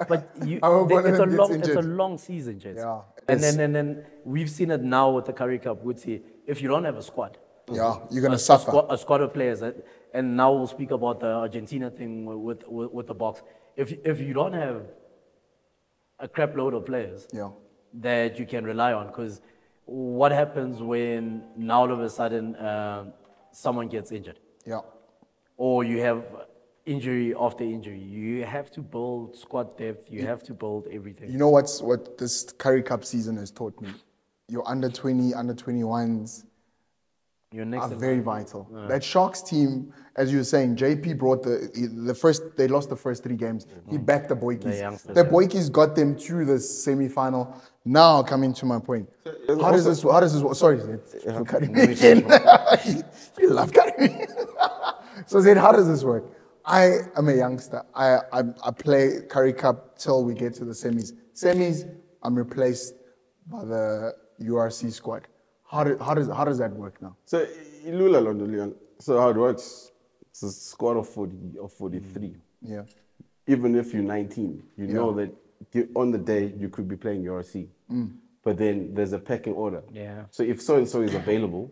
Speaker 1: but you,
Speaker 2: I hope one of
Speaker 1: it's a
Speaker 2: them gets
Speaker 1: long it's a
Speaker 2: injured.
Speaker 1: long season, gents.
Speaker 2: Yeah,
Speaker 1: And then we've seen it now with the Curry Cup. We'd see if you don't have a squad,
Speaker 2: Yeah, you're gonna suffer.
Speaker 1: a squad of players, and now we'll speak about the Argentina thing with the box. If you don't have a crap load of players,
Speaker 2: Yeah.
Speaker 1: that you can rely on, because what happens when now all of a sudden someone gets injured,
Speaker 2: Yeah.
Speaker 1: or you have injury after injury? You have to build squad depth. You have to build everything.
Speaker 2: You know what this Curry Cup season has taught me? Your under 20, under 21s
Speaker 1: Your next
Speaker 2: are very vital. That Sharks team, as you were saying, JP brought they lost the first 3 games. He backed the
Speaker 1: The
Speaker 2: Boykies.
Speaker 1: youngsters,
Speaker 2: The
Speaker 1: yeah.
Speaker 2: Boykies got them through the semi-final. Now coming to my point. How does this work? Sorry, I'm cutting me again. You love cutting me. So Zed, how does this work? I am a youngster. I play Curry Cup till we get to the semis. Semis, I'm replaced by the URC squad. How does that work now?
Speaker 3: So, Ilula Londolian. So how it works? It's a squad of 40 or 43.
Speaker 2: Yeah.
Speaker 3: Even if you're 19, you know that on the day you could be playing URC. but then there's a pecking order.
Speaker 1: Yeah.
Speaker 3: So if so and so is available,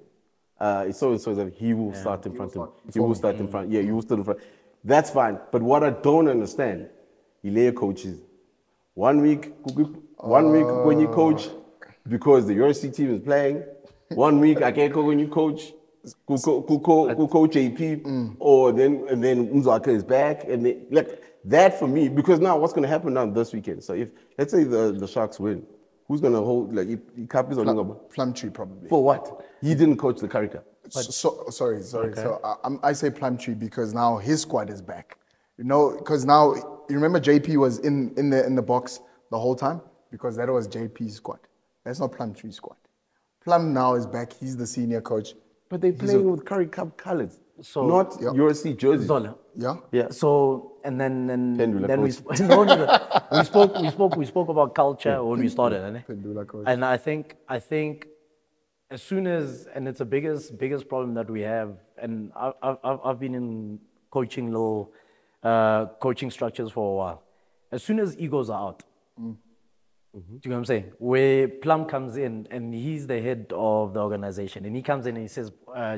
Speaker 3: if so and so is available, he will start in front of him. He will start in front. Yeah, you will start in front. That's fine. But what I don't understand, you lay coaches. 1 week, when you coach, because the URC team is playing. 1 week, I can't go when you coach. Coach AP, or then Unzaka is back, and then, like that for me. Because now, what's going to happen now this weekend? So if let's say the Sharks win, who's going to hold like Cap is on
Speaker 2: Plumtree probably.
Speaker 3: For what? He didn't coach the Curry Cup.
Speaker 2: Sorry.
Speaker 3: Okay.
Speaker 2: So I say Plumtree because now his squad is back. You know, because now you remember JP was in the box the whole time because that was JP's squad. That's not Plumtree's squad. Plum now is back. He's the senior coach.
Speaker 3: But they playing with Curry Cup colors,
Speaker 1: so
Speaker 3: not URC jerseys.
Speaker 1: Zola.
Speaker 2: Yeah.
Speaker 1: So and then we spoke about culture when we started, and I think as soon as, and it's the biggest problem that we have, and I've been in coaching coaching structures for a while. As soon as egos are out. Do you know what I'm saying? Where Plum comes in and he's the head of the organization, and he comes in and he says,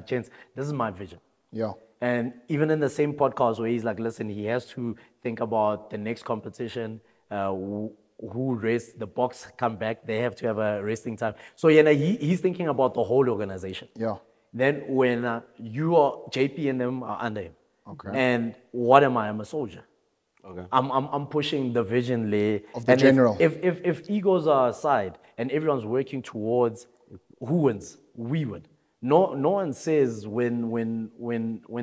Speaker 1: gents, this is my vision.
Speaker 2: Yeah.
Speaker 1: And even in the same podcast where he's like, listen, he has to think about the next competition, who race, the box come back, they have to have a resting time. So he's thinking about the whole organization.
Speaker 2: Yeah.
Speaker 1: Then when you are, JP and them are under him.
Speaker 2: Okay.
Speaker 1: And what am I? I'm a soldier.
Speaker 3: Okay.
Speaker 1: I'm pushing the vision layer
Speaker 2: of the general.
Speaker 1: If egos are aside and everyone's working towards who wins, we win. No one says when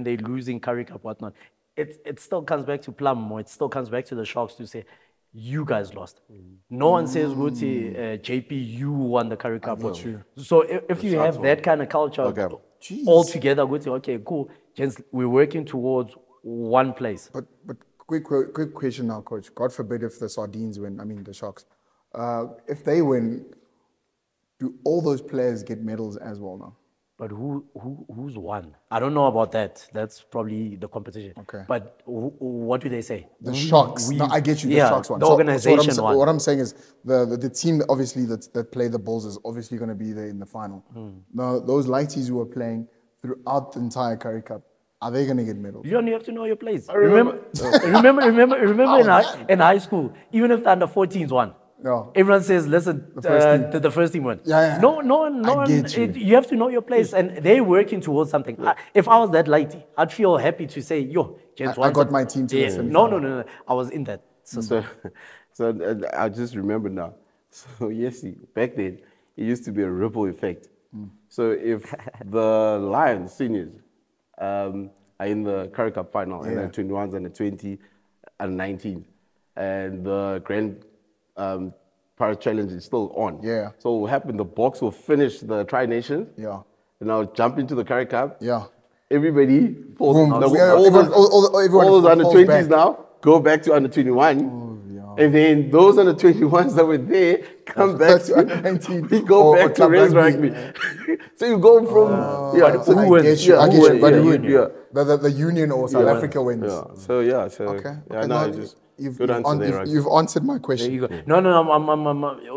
Speaker 1: they're losing Curry Cup whatnot. It still comes back to Plum, or it still comes back to the Sharks to say, you guys lost. No one says, JP, you won the Curry Cup. So if you have that kind of culture all together, okay, cool. Gents, we're working towards one place.
Speaker 2: But quick question now, Coach. God forbid if the Sardines win, the Sharks. If they win, do all those players get medals as well now?
Speaker 1: But who's won? I don't know about that. That's probably the competition.
Speaker 2: Okay.
Speaker 1: But what do they say?
Speaker 2: The Sharks. No, I get you. The Sharks one.
Speaker 1: The organization
Speaker 2: so
Speaker 1: one.
Speaker 2: What I'm saying is the team obviously that play the Bulls is obviously going to be there in the final. Now those lighties who are playing throughout the entire Curry Cup, are they going to get medals?
Speaker 1: You don't have to know your place. Remember in high school, even if the under 14s won.
Speaker 2: No.
Speaker 1: Everyone says, listen, the first team won.
Speaker 2: Yeah.
Speaker 1: No one, you have to know your place, and they're working towards something. If I was that lighty, I'd feel happy to say, yo, gents,
Speaker 2: I got my team to the semi-final.
Speaker 1: No. I was in that.
Speaker 3: So I just remember now. So yes, back then, it used to be a ripple effect. So if the Lions seniors are in the Curry Cup final, and the 21s and the 20 and 19, and the Grand Paris Challenge is still on.
Speaker 2: Yeah.
Speaker 3: So what will happen? The box will finish the Tri-Nations.
Speaker 2: Yeah.
Speaker 3: And I'll jump into the Curry Cup.
Speaker 2: Yeah.
Speaker 3: Everybody falls.
Speaker 2: Boom.
Speaker 3: All those under 20s now go back to under 21. And then those under 21s that were there come back to under 19. We go back to race rugby. So you go from
Speaker 2: who wins? The Union or South Africa wins.
Speaker 3: Yeah. So okay.
Speaker 2: You've answered my question.
Speaker 1: There you go. No.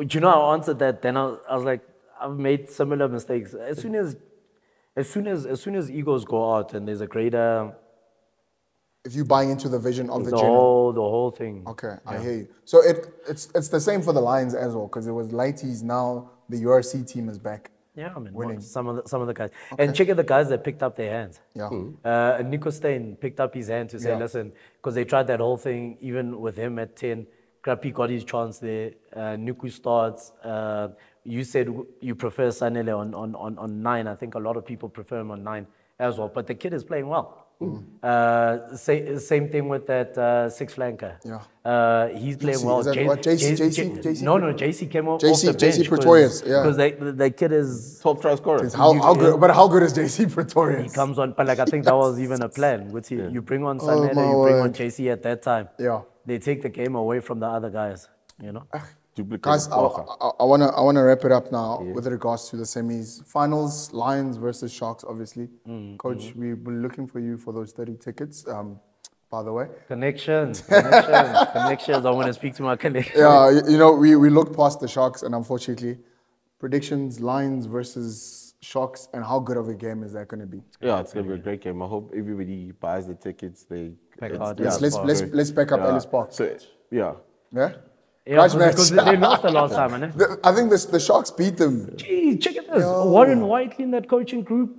Speaker 1: You know, I answered that. Then I was like, I've made similar mistakes. As soon as egos go out and there's a greater.
Speaker 2: If you buy into the vision of the general.
Speaker 1: The whole thing.
Speaker 2: Okay, I hear you. So it's the same for the Lions as well, because it was lighties. Now the URC team is back.
Speaker 1: Yeah, I mean,
Speaker 2: winning.
Speaker 1: Some of the guys. Okay. And check out the guys that picked up their hands.
Speaker 2: Yeah.
Speaker 1: Nico Stein picked up his hand to say, listen, because they tried that whole thing, even with him at 10. Krapi got his chance there. Niku starts. You said you prefer Sanele on 9. I think a lot of people prefer him on 9 as well. But the kid is playing well. Same thing with that six flanker.
Speaker 2: Yeah.
Speaker 1: He's playing well.
Speaker 2: JC?
Speaker 1: No, JC came off the bench.
Speaker 2: JC Pretorius,
Speaker 1: Because the kid is
Speaker 3: top try scorer.
Speaker 2: How good is JC Pretorius?
Speaker 1: He comes on, but I think that was even a plan. You bring on Sanele, you bring on JC at that time.
Speaker 2: Yeah.
Speaker 1: They take the game away from the other guys.
Speaker 2: Guys, I wanna wrap it up now with regards to the semis. Finals, Lions versus Sharks, obviously. Coach, we were looking for you for those 30 tickets, by the way.
Speaker 1: Connections. I want to speak to my connections.
Speaker 2: Yeah, we looked past the Sharks, and unfortunately, predictions, Lions versus Sharks, and how good of a game is that going to be?
Speaker 3: Yeah, it's gonna be a great game. I hope everybody buys the tickets.
Speaker 1: Pack
Speaker 3: It's-
Speaker 1: out
Speaker 3: yeah,
Speaker 1: Ellis
Speaker 2: Let's
Speaker 1: Park.
Speaker 2: let's let's back up
Speaker 3: yeah.
Speaker 2: Ellis Park.
Speaker 3: So yeah,
Speaker 2: Yeah.
Speaker 1: Yeah,
Speaker 2: Grudge
Speaker 1: because
Speaker 2: match.
Speaker 1: they lost the last time, man.
Speaker 2: I think the Sharks beat them.
Speaker 1: Gee, check it this. Warren Whiteley in that coaching group,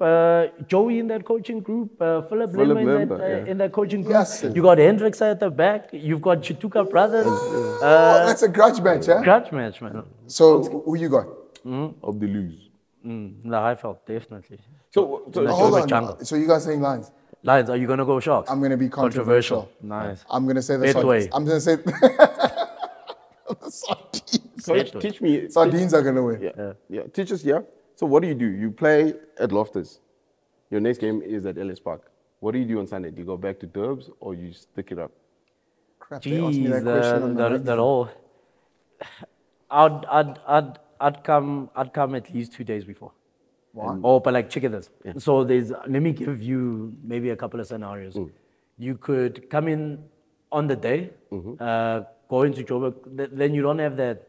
Speaker 1: Joey in that coaching group, Philip Lemmer in that coaching group.
Speaker 2: Yes.
Speaker 1: You got Hendricks at the back. You've got Chituka brothers.
Speaker 2: Oh, that's a grudge match, huh?
Speaker 1: Grudge match, man.
Speaker 2: So who you got?
Speaker 3: of the lose.
Speaker 1: The Highveld, definitely.
Speaker 3: So
Speaker 2: Hold on.
Speaker 1: jungle.
Speaker 2: So you guys saying Lions?
Speaker 1: Lions, are you going to go Sharks?
Speaker 2: I'm going to be controversial.
Speaker 1: Nice.
Speaker 2: I'm going to say the
Speaker 1: Betway.
Speaker 2: Sardines. I'm going to say the Sardines.
Speaker 3: Coach, teach me.
Speaker 2: Sardines are going to win.
Speaker 3: Yeah. Teach us. Yeah. So what do? You play at Loftus. Your next game is at Ellis Park. What do you do on Sunday? Do you go back to Durbs or you stick it up?
Speaker 2: Crap, they asked me that
Speaker 1: Jeez,
Speaker 2: question on the radio.
Speaker 1: that all. I'd come at least 2 days before.
Speaker 2: Why?
Speaker 1: Oh, but like check this. So let me give you maybe a couple of scenarios. You could come in on the day, go into Joburg, then you don't have that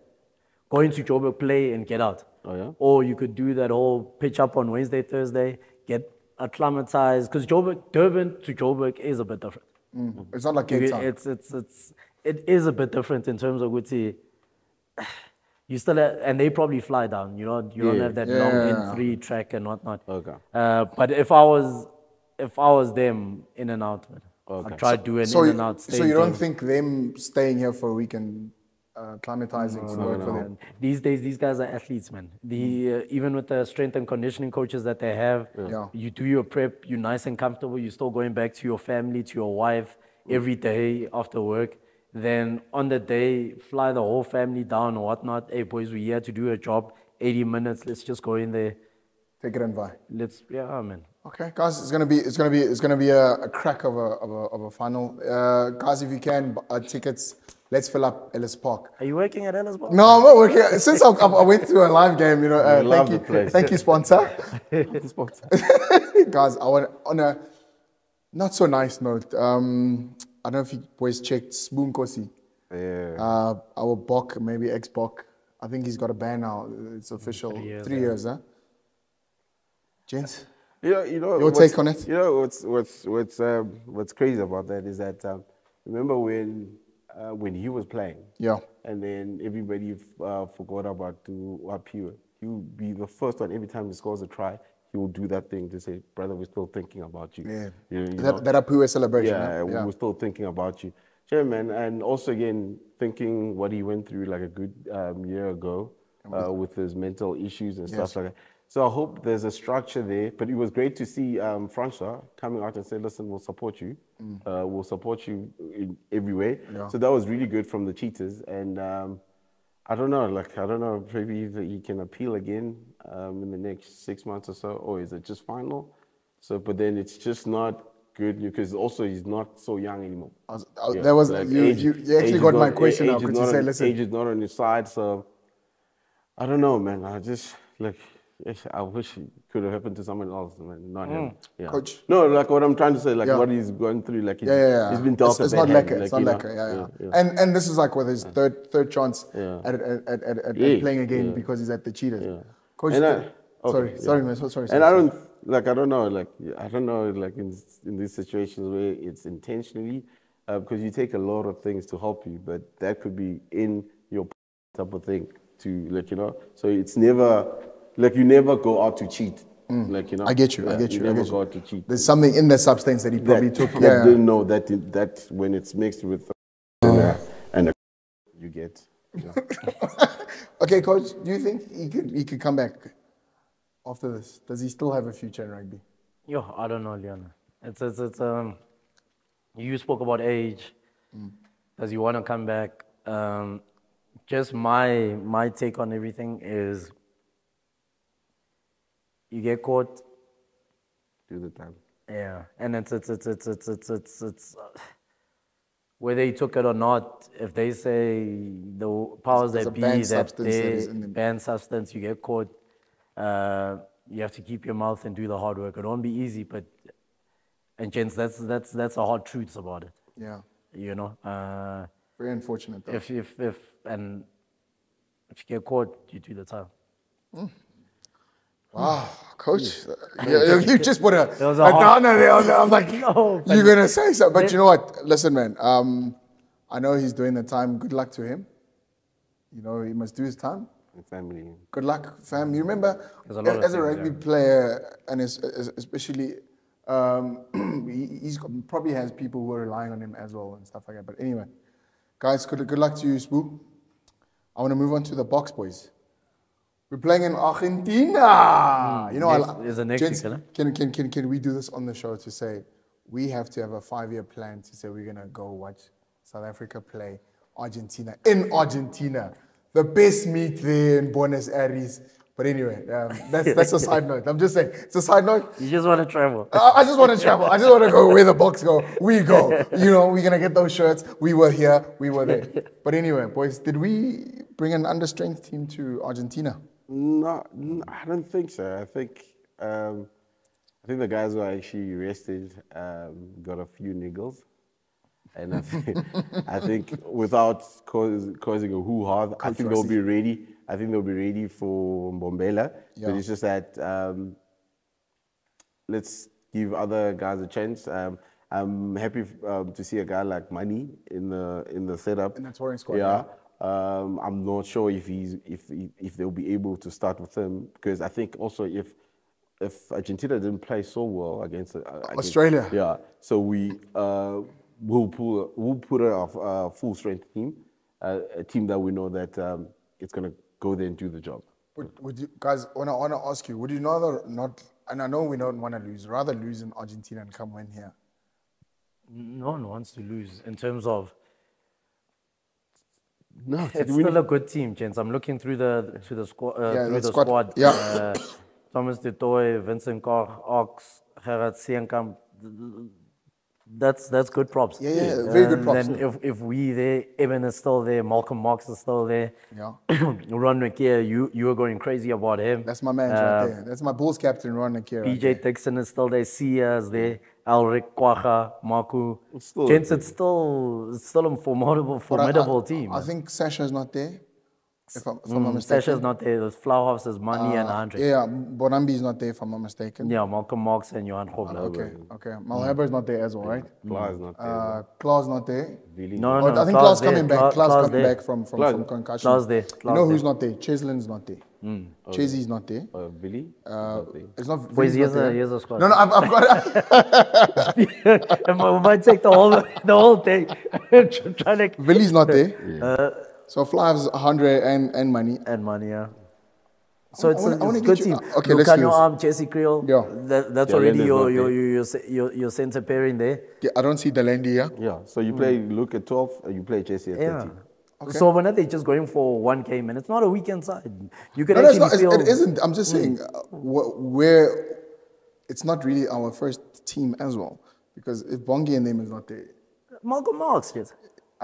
Speaker 1: go into Joburg, play and get out.
Speaker 3: Oh yeah.
Speaker 1: Or you could do that whole pitch up on Wednesday, Thursday, get acclimatized, because Durban to Joburg is a bit different.
Speaker 2: It's not like Cape Town.
Speaker 1: It is a bit different in terms of you still have, and they probably fly down. You don't have that long N3 track and whatnot.
Speaker 3: Okay.
Speaker 1: But if I was them, in and out, man. I'd try to do an in and out.
Speaker 2: So you don't think them staying here for a weekend, climatizing would work for them?
Speaker 1: These days, these guys are athletes, man. Even with the strength and conditioning coaches that they have, you do your prep, you're nice and comfortable, you're still going back to your family, to your wife every day after work. Then on the day, fly the whole family down or whatnot. Hey boys, we're here to do a job, 80 minutes, let's just go in there.
Speaker 2: Take it and buy.
Speaker 1: Man.
Speaker 2: Okay, guys, it's gonna be a crack of a final. Guys, if you can, tickets. Let's fill up Ellis Park.
Speaker 1: Are you working at Ellis Park?
Speaker 2: No, I'm not working. Since I went to a live game,
Speaker 3: love the place.
Speaker 2: Thank you, sponsor. Guys, I want on a not so nice note. I don't know if you boys checked Spoon Kosi.
Speaker 3: Yeah.
Speaker 2: Our Bok, maybe ex-Bok. I think he's got a ban now. It's official. 3 years, huh? Gents? Your take on it?
Speaker 3: You know what's crazy about that is that remember when he was playing, and then everybody forgot about Wapiwe. He would be the first one every time he scores a try. He will do that thing to say, "Brother, we're still thinking about you."
Speaker 2: Yeah, that Apiwe celebration.
Speaker 3: Yeah, we're still thinking about you. Sure, man. And also again thinking what he went through like a good year ago with his mental issues and stuff like that. So I hope there's a structure there. But it was great to see Francois coming out and say, listen, we'll support you. We'll support you in every way. Yeah. So that was really good from the Cheetahs. And I don't know, maybe he can appeal again in the next 6 months or so. Or is it just final? So, but then it's just not good because also he's not so young anymore.
Speaker 2: That was, like you actually got my question out because you said, listen.
Speaker 3: Age is not on his side. So I don't know, man. I just, I wish it could have happened to someone else, man, not him. Yeah.
Speaker 2: Coach.
Speaker 3: No, like what I'm trying to say, what he's going through, like he's been dealt
Speaker 2: it's not lekker. It's not lekker. And this is like with his third chance at playing again because he's at the Cheetahs.
Speaker 3: Yeah.
Speaker 2: Coach, sorry, man. Sorry.
Speaker 3: And I don't know, in these situations where it's intentionally, because you take a lot of things to help you, but that could be in your type of thing to So it's never. You never go out to cheat.
Speaker 2: I get you.
Speaker 3: You never go out to cheat.
Speaker 2: There's something in the substance that he probably took.
Speaker 3: Didn't know that when it's mixed with and you get.
Speaker 2: Okay, coach. Do you think he could come back after this? Does he still have a future in rugby?
Speaker 1: I don't know, Leon. It's you spoke about age. Does he want to come back? Just my take on everything is. You get caught.
Speaker 3: Do the time.
Speaker 1: Yeah, and it's whether you took it or not. If they say the powers that be that they ban substance, you get caught. You have to keep your mouth and do the hard work. It won't be easy, and gents, that's the hard truths about it.
Speaker 2: Yeah. Very unfortunate. Though.
Speaker 1: If you get caught, you do the time.
Speaker 2: Wow, coach, you just put a
Speaker 1: was a hard-
Speaker 2: downer there. I'm like,
Speaker 1: No, but
Speaker 2: you're gonna say so, but you know what? Listen, man. I know he's doing the time. Good luck to him. You know, he must do his time.
Speaker 3: And family.
Speaker 2: Good luck, fam. You remember,
Speaker 1: There's a lot of
Speaker 2: as a
Speaker 1: things,
Speaker 2: rugby
Speaker 1: yeah.
Speaker 2: player, and especially, probably has people who are relying on him as well and stuff like that. But anyway, guys, good luck to you, Spoo. I want to move on to the box, boys. We're playing in Argentina. You know,
Speaker 1: Is a next
Speaker 2: gents,
Speaker 1: week,
Speaker 2: can we do this on the show to say we have to have a 5-year plan to say we're gonna go watch South Africa play Argentina in Argentina, the best meet there in Buenos Aires. But anyway, that's a side note. I'm just saying it's a side note.
Speaker 1: You just want to travel.
Speaker 2: I just want to travel. I just want to go where the box go. We go. You know, we're gonna get those shirts. We were here. We were there. But anyway, boys, did we bring an understrength team to Argentina?
Speaker 3: No, I don't think so. I think the guys who are actually rested got a few niggles, and I think without causing a hoo-ha, I think they'll be ready. I think they'll be ready for Mbombela.
Speaker 2: Yeah.
Speaker 3: But it's just that let's give other guys a chance. I'm happy to see a guy like Mani in the setup.
Speaker 2: In the touring squad.
Speaker 3: Yeah. I'm not sure if they'll be able to start with him, because I think also if Argentina didn't play so well against
Speaker 2: Australia,
Speaker 3: yeah, so we'll put a full strength team, a team that we know that it's gonna go there and do the job.
Speaker 2: Would you guys? I want to ask you. Would you rather not? And I know we don't want to lose. Rather lose in Argentina and come win here.
Speaker 1: No one wants to lose in terms of.
Speaker 3: No,
Speaker 1: It's still a good team, gents. I'm looking through the squad. Through the squad.
Speaker 2: Yeah.
Speaker 1: Thomas de Toy, Vincent Koch, Ox, Gerard Sienkamp. That's good props.
Speaker 2: Yeah, very good props.
Speaker 1: Then if we there, Eben is still there, Malcolm Marx is still there.
Speaker 2: Yeah.
Speaker 1: Ron Nakia, you were going crazy about him.
Speaker 2: That's my man right there. That's my Bulls captain, Ron Nakia.
Speaker 1: BJ Dixon is still there. Sia is there. Alric Kwacha, Marku.
Speaker 3: Still
Speaker 1: Gents, it's still a formidable team.
Speaker 2: I think Sasha's not there. If I'm not mistaken.
Speaker 1: Sasha's not there. There's Flauhaus, there's Mani and Andre.
Speaker 2: Yeah, Bonambi's not there, if I'm not mistaken.
Speaker 1: Yeah, Malcolm Marx and Johan Grobler.
Speaker 2: Okay. Malheber's not there as well, right?
Speaker 3: Klaas not there.
Speaker 2: Klaus not there.
Speaker 1: No,
Speaker 2: I think Klaus coming back. Klaus coming back from concussion.
Speaker 1: Klaus there.
Speaker 2: You know who's not there? Cheslin's not there. Chesy's not there.
Speaker 3: Billy?
Speaker 2: It's not.
Speaker 1: Boys,
Speaker 2: Villy's not
Speaker 1: here's
Speaker 2: there.
Speaker 1: a squad.
Speaker 2: No, I've got.
Speaker 1: We might take the whole thing. Try to
Speaker 2: Villy's not there. So Flav's 100 and money.
Speaker 1: and Mani, yeah. So it's a
Speaker 2: wanna
Speaker 1: good
Speaker 2: get you-
Speaker 1: team.
Speaker 2: okay, let's do
Speaker 1: Lucanio
Speaker 2: this.
Speaker 1: Arm, Jesse Creel.
Speaker 2: Yeah.
Speaker 1: That's
Speaker 3: Yeah,
Speaker 1: already
Speaker 3: Lenda's not
Speaker 1: your center pairing there.
Speaker 2: Yeah, I don't see Delendi here.
Speaker 3: Yeah, so you play Luke at 12 and you play Jesse at
Speaker 1: Yeah.
Speaker 3: 13.
Speaker 1: So when they're just going for one game, and it's not a weekend side. You can
Speaker 2: No, it's
Speaker 1: actually
Speaker 2: not,
Speaker 1: feel
Speaker 2: it isn't. I'm just saying where it's not really our first team as well. Because if Bongi and them is not there,
Speaker 1: Malcolm Marx. Yes.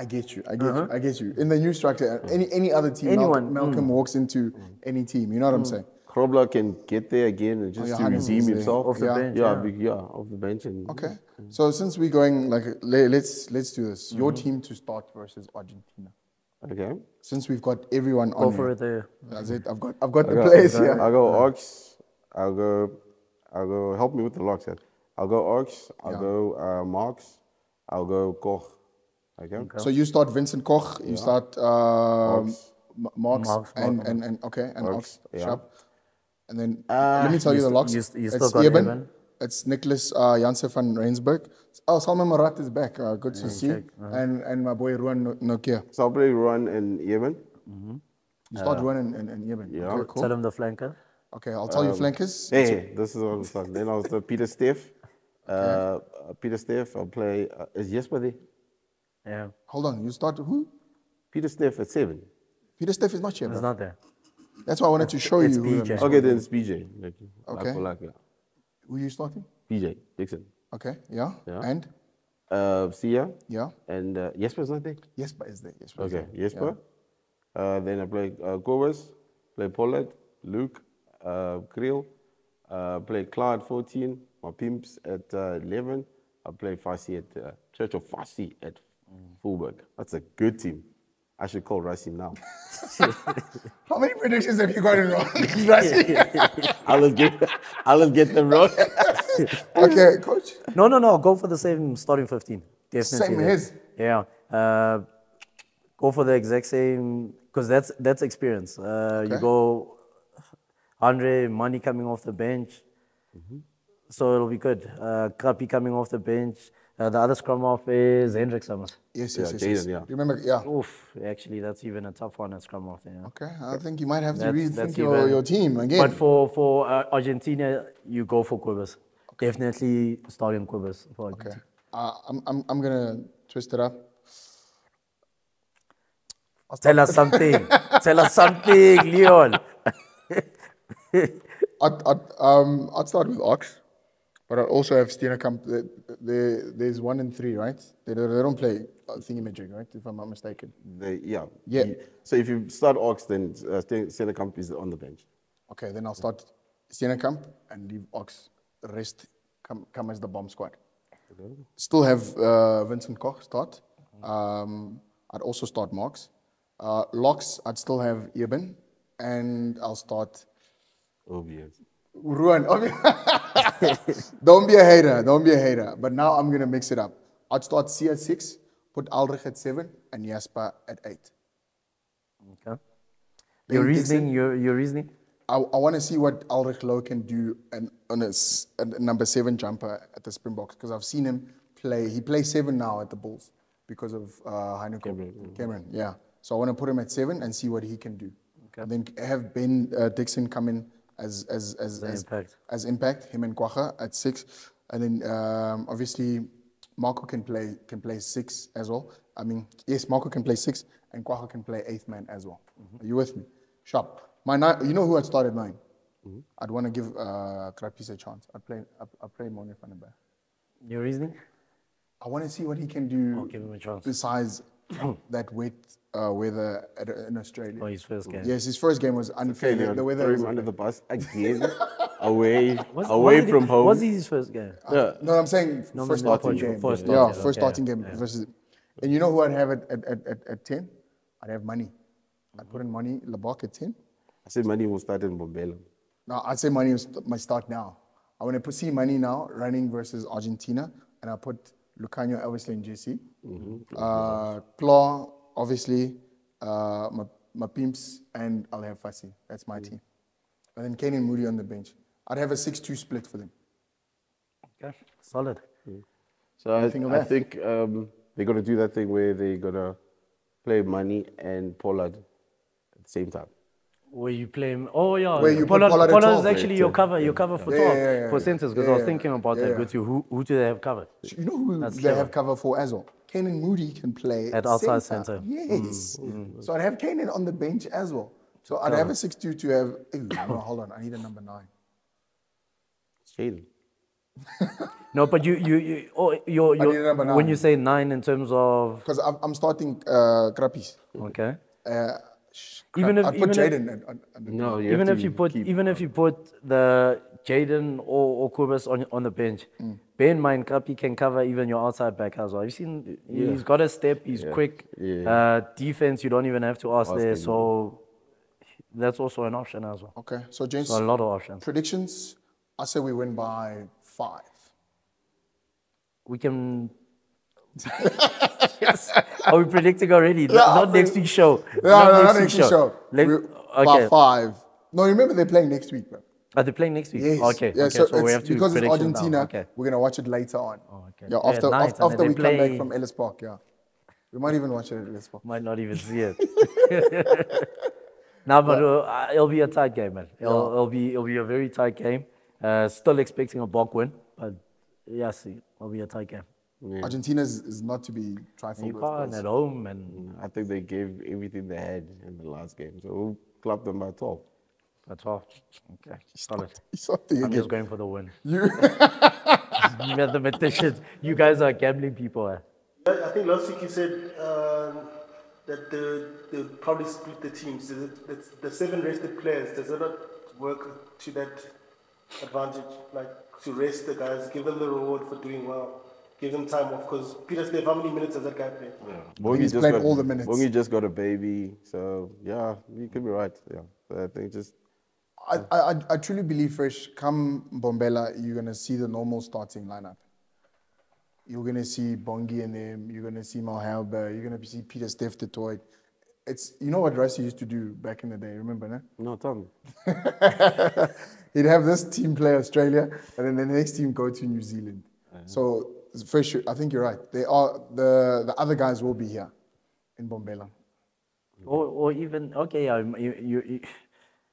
Speaker 2: I get you. I get you. In the new structure, any other team,
Speaker 1: Anyone,
Speaker 2: Malcolm walks into any team. You know what I'm saying?
Speaker 3: Grobler can get there again and just to
Speaker 2: Hannes
Speaker 3: redeem
Speaker 2: is there.
Speaker 3: himself.
Speaker 1: Off the
Speaker 2: Yeah.
Speaker 1: bench.
Speaker 3: Yeah, off the bench. And
Speaker 2: Okay. So since we're going like let's do this. Your team to start versus Argentina.
Speaker 3: Okay.
Speaker 2: Since we've got everyone on
Speaker 1: Go for
Speaker 2: here.
Speaker 1: it there.
Speaker 2: That's it. I've got the players here.
Speaker 3: I'll go Ox. I'll go. Help me with the locks. I'll go Ox. I'll go Marx. I'll go Koch. Okay.
Speaker 2: So you start Vincent Koch. You start Marx
Speaker 1: Marx,
Speaker 2: and
Speaker 3: Ox,
Speaker 2: Ox.
Speaker 3: yeah.
Speaker 2: Sharp. And then let me tell you the locks.
Speaker 1: you still
Speaker 2: It's
Speaker 1: got
Speaker 2: Eben.
Speaker 1: Eben.
Speaker 2: It's Nicholas Janssen van Rensburg. Oh, Salman Marat is back. Good to see. And my boy Ruan Nokia.
Speaker 3: So I'll play Ruan and Yemen.
Speaker 2: You start Ruan and Eben.
Speaker 3: Yeah.
Speaker 2: Okay, cool.
Speaker 1: Tell him the flanker.
Speaker 2: Okay, I'll tell you flankers.
Speaker 3: Hey, this is what I'm starting. Then I'll start Peter Steff. Peter Steff. I'll play. Is Jesper there?
Speaker 1: Yeah,
Speaker 2: Hold on. You start who?
Speaker 3: Peter Steff at 7.
Speaker 2: Peter Steff is not here,
Speaker 1: it's
Speaker 2: bro.
Speaker 1: not there.
Speaker 2: That's why I wanted to show
Speaker 1: It's
Speaker 2: you who,
Speaker 1: PJ.
Speaker 3: Okay, then it's PJ.
Speaker 2: Okay.
Speaker 3: Yeah.
Speaker 2: who you starting.
Speaker 3: PJ Dixon.
Speaker 2: Okay, yeah.
Speaker 3: Yeah.
Speaker 2: And?
Speaker 3: Sia.
Speaker 2: Yeah.
Speaker 3: And Jesper's not there.
Speaker 2: Jesper is there. Jesper is
Speaker 3: Okay,
Speaker 2: there.
Speaker 3: Jesper. Then I play Kobus, play Pollard, Luke, Kriel, play Claude 14, my Pimps at 11. I play Farsi at Church of Farsi at fullback. That's a good team. I should call Rassi now.
Speaker 2: How many predictions have you got in wrong? Rasi?
Speaker 3: I'll just get them wrong.
Speaker 2: Okay, coach.
Speaker 1: No. Go for the same starting 15. Definitely.
Speaker 2: Same
Speaker 1: that.
Speaker 2: his.
Speaker 1: Yeah. Go for the exact same, because that's experience. You go Andre, Money coming off the bench. So it'll be good. Krapi coming off the bench. The other scrum off is Hendrik Summers.
Speaker 2: Yes.
Speaker 3: Jaden, yeah.
Speaker 2: Remember, yeah.
Speaker 1: Oof, actually, that's even a tough one at scrum off. Yeah.
Speaker 2: Okay, I think you might have to
Speaker 1: That's
Speaker 2: rethink
Speaker 1: even-
Speaker 2: your team again.
Speaker 1: But for Argentina, you go for Quibus. Definitely starting Quibus for
Speaker 2: Okay,
Speaker 1: Argentina.
Speaker 2: I'm gonna twist it up.
Speaker 1: Tell us something. Tell us something, Leon.
Speaker 2: I'd start with Ox, but I also have Steenekamp. There's 1 and 3, right? They don't play thingy-majig, right? If I'm not mistaken.
Speaker 3: Yeah.
Speaker 2: Yeah.
Speaker 3: So if you start Ox, then Steenekamp is on the bench.
Speaker 2: Okay, then I'll start Steenekamp and leave Ox. The rest come as the bomb squad. Still have Vincent Koch start. I'd also start Marks. Locks, I'd still have Eben, and I'll start
Speaker 3: Obvious.
Speaker 2: Ruan. Don't be a hater. But now I'm gonna mix it up. I'd start C at 6, put Aldrich at 7, and Jasper at 8.
Speaker 1: Okay. Your reasoning?
Speaker 2: I want to see what Aldrich Low can do on a number 7 jumper at the Springboks, because I've seen him play. He plays 7 now at the Bulls because of Cameron. Yeah. So I want to put him at 7 and see what he can do. Okay. And then have Ben Dixon come in as impact. Him and Kwacha at 6, and then obviously Marco can play 6 as well. I mean, yes, Marco can play 6, and Kwacha can play 8th man as well. Are you with me? Sharp. My 9, you know who I'd start at 9? I'd want to give Krapis a chance. I'd play Mone van der Berg.
Speaker 1: Your reasoning?
Speaker 2: I want to see what he can do.
Speaker 1: Give him a chance.
Speaker 2: Besides that wet weather in Australia.
Speaker 1: Oh, his first game.
Speaker 2: Yes, his first game was unfair.
Speaker 3: Leon,
Speaker 2: The weather
Speaker 3: throw
Speaker 2: was
Speaker 3: him under the bus again, away
Speaker 1: Was
Speaker 3: from home.
Speaker 1: Was his first game?
Speaker 3: Yeah.
Speaker 2: No, I'm saying first starting game.
Speaker 1: First
Speaker 2: starting game versus. And you know who I'd have at 10? I'd have Money. I'd put in Money, Labok at 10.
Speaker 3: I said Money will start in Bombela.
Speaker 2: No, I'd say Money my start now. I want to see Money now running versus Argentina, and I'll put Lucanio obviously in JC. Claw, obviously, my pimps, and I'll have Fassi. That's my team. And then Kane and Moody on the bench. I'd have a 6-2 split for them.
Speaker 1: Okay, solid.
Speaker 3: So I think they're going to do that thing where they're going to play Money and Pollard at the same time.
Speaker 1: Where you play him? Oh yeah,
Speaker 2: Where you put Pollard at 12.
Speaker 1: is actually your cover for 12 for centers, because I was thinking about that with you. Who do they have covered?
Speaker 2: You know who they have cover for as well? Kanan Moody can play
Speaker 1: at outside center.
Speaker 2: Yes. So I'd have Kanan on the bench as well. So I'd have a 6-2 to have. No, hold on, I need a number 9.
Speaker 3: It's Jaden.
Speaker 1: No, but when you say 9 in terms of,
Speaker 2: because I'm starting Krapis.
Speaker 1: Okay.
Speaker 2: I'd put Jaden.
Speaker 1: Even if you put the Jaden or Kubas on the bench, bear in mind Krapi can cover even your outside back as well. You've seen he's got a step, he's quick. Defense, you don't even have to ask there, so that's also an option as well.
Speaker 2: Okay, so James,
Speaker 1: a lot of options.
Speaker 2: Predictions, I say we win by 5.
Speaker 1: We can. Yes. Are we predicting already? Not next week's show.
Speaker 2: Not next week's show.
Speaker 1: Okay.
Speaker 2: By 5. No, remember they're playing next week, bro.
Speaker 1: Are they playing next week?
Speaker 2: Yes.
Speaker 1: Okay.
Speaker 2: Yeah,
Speaker 1: so we have to
Speaker 2: because it's Argentina.
Speaker 1: Okay.
Speaker 2: We're gonna watch it later on.
Speaker 1: Oh, okay.
Speaker 2: Yeah, after we come back from Ellis Park. Yeah, we might even watch it at Ellis Park.
Speaker 1: Might not even see it. No, but it'll be a tight game, man. It'll be a very tight game. Still expecting a Bok win, but it'll be a tight game.
Speaker 2: Yeah. Argentina is not to be trifled with.
Speaker 1: You can't at home, and
Speaker 3: I think they gave everything they had in the last game, so we'll club them by 12.
Speaker 1: By 12. Okay, solid.
Speaker 2: I'm
Speaker 1: just going for the win.
Speaker 2: You
Speaker 1: mathematicians, you guys are gambling people.
Speaker 4: I think last week you said that they'll probably split the teams. The 7 rested players, does it not work to that advantage? Like to rest the guys, give them the reward for doing well? give him time off. Because Peter Steph, how many minutes has that guy played?
Speaker 2: He's played all the minutes.
Speaker 3: Bongi just got a baby, so yeah, you could be right. Yeah, so I think just.
Speaker 2: I truly believe, Fresh, come Bombela, you're going to see the normal starting lineup. You're going to see Bongi and them, you're going to see Malhalba, you're going to see Peter Steph Detroit. It's, you know what Rusty used to do back in the day, remember, no?
Speaker 3: No, tell me.
Speaker 2: He'd have this team play Australia, and then the next team go to New Zealand. So, Fresh, I think you're right. They are, the other guys will be here in Bombela.
Speaker 1: Or even, okay, yeah,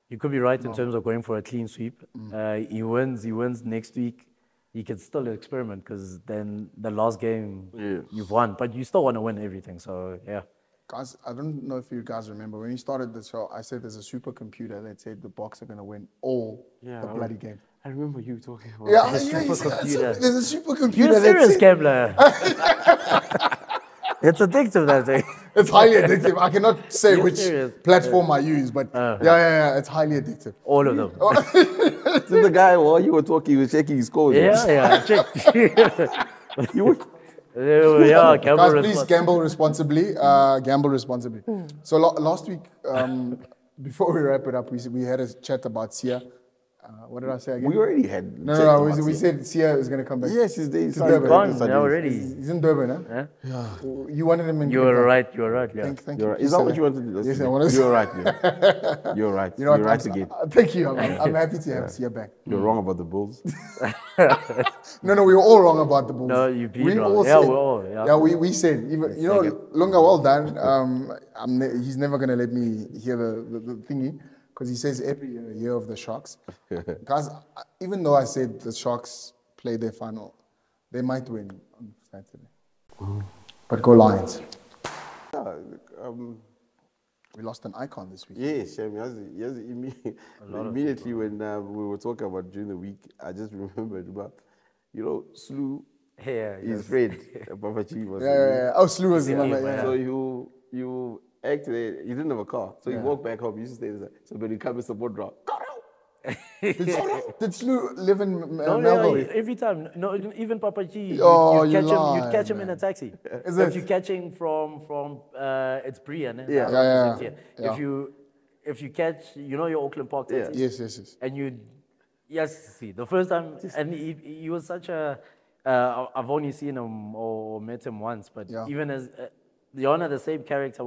Speaker 1: you could be right in terms of going for a clean sweep. He wins next week. He can still experiment because then the last game you've won, but you still want to win everything. So yeah.
Speaker 2: Guys, I don't know if you guys remember when we started the show. I said there's a supercomputer that said the Boks are going to win all the bloody game.
Speaker 3: I remember you talking about
Speaker 2: There's a supercomputer.
Speaker 1: You're serious, gambler. It's addictive, that thing.
Speaker 2: It's highly addictive. I cannot say
Speaker 1: You're
Speaker 2: which
Speaker 1: serious.
Speaker 2: platform I use, but it's highly addictive.
Speaker 1: All of them.
Speaker 3: So the guy, while you were talking, he was checking his code.
Speaker 1: Yeah, check. Gamble
Speaker 2: Guys, please gamble responsibly. Gamble responsibly. So last week, before we wrap it up, we had a chat about Sia. What did I say again?
Speaker 3: We already had.
Speaker 2: No. We said Sia is going to come back.
Speaker 3: Yes, he's there. He's
Speaker 1: gone already.
Speaker 2: He's in Durban, huh?
Speaker 1: Yeah.
Speaker 2: You wanted him in.
Speaker 1: You're right. Yeah.
Speaker 2: Thank
Speaker 3: You're
Speaker 2: you.
Speaker 3: right. Is that what you wanted to do?
Speaker 2: Yes, I wanted to.
Speaker 3: You're right. Yeah. You're right.
Speaker 2: You know,
Speaker 3: You're right again.
Speaker 2: Thank you. I'm happy to have Sia back.
Speaker 3: You're wrong about the Bulls.
Speaker 2: No, we were all wrong about the Bulls.
Speaker 1: No, you beat
Speaker 2: we
Speaker 1: wrong.
Speaker 2: all
Speaker 1: Yeah,
Speaker 2: said,
Speaker 1: we all. Yeah.
Speaker 2: Yeah, we said, even, you know, Lunga, well done. He's never going to let me hear the thingy because he says every year of the Sharks. Guys, even though I said the Sharks play their final, they might win on Saturday. But go Lions. We lost an icon this week.
Speaker 3: Yes, immediately when we were talking about during the week, I just remembered about, you know, Slew, his friend, Papa Chi was.
Speaker 2: Yeah. Oh, Slew was the number.
Speaker 3: So you actually, he didn't have a car, so he walked back home. He used to stay there. So when he comes to support draw,
Speaker 2: Did Slew live in
Speaker 1: No,
Speaker 2: Melbourne?
Speaker 1: every time. No, even Papa G,
Speaker 2: you'd
Speaker 1: catch him in a taxi. If you catch him from it's Brian.
Speaker 2: Yeah.
Speaker 1: If you catch, you know your Auckland Park taxi.
Speaker 2: Yes.
Speaker 1: And see, the first time, and he was such a. I've only seen him or met him once, but even as. The honor, the same character,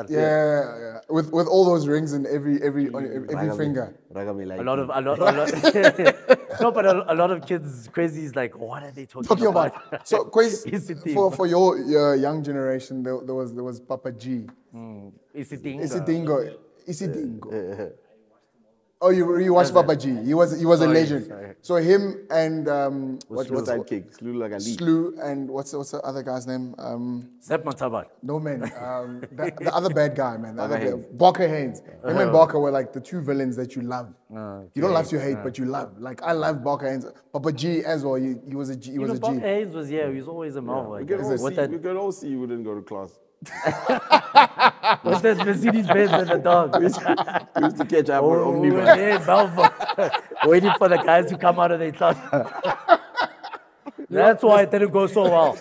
Speaker 2: yeah. With all those rings and every finger.
Speaker 1: A lot. No, but a lot of kids, crazy is like, what are they talking about?
Speaker 2: So, for your young generation, there was Papa G. Isidingo. Oh, you watched Papa G. He was a legend.
Speaker 1: Sorry.
Speaker 2: So him and
Speaker 3: what's that kid?
Speaker 2: Slew and what's the other guy's name?
Speaker 1: Sepp Matabat.
Speaker 2: No man. The other bad guy, man. Barker Haynes. Him and Barker were like the two villains that you love. You don't love to hate, but you love. Like I love Barker Haynes. Papa G as well. He was a G. He was a G.
Speaker 1: Barker Haynes was he was always a marvel.
Speaker 3: We can all see you wouldn't go to class.
Speaker 1: With the Mercedes Benz and the dog.
Speaker 3: We used to catch up with
Speaker 1: waiting for the guys to come out of their class. That's why it didn't go so well.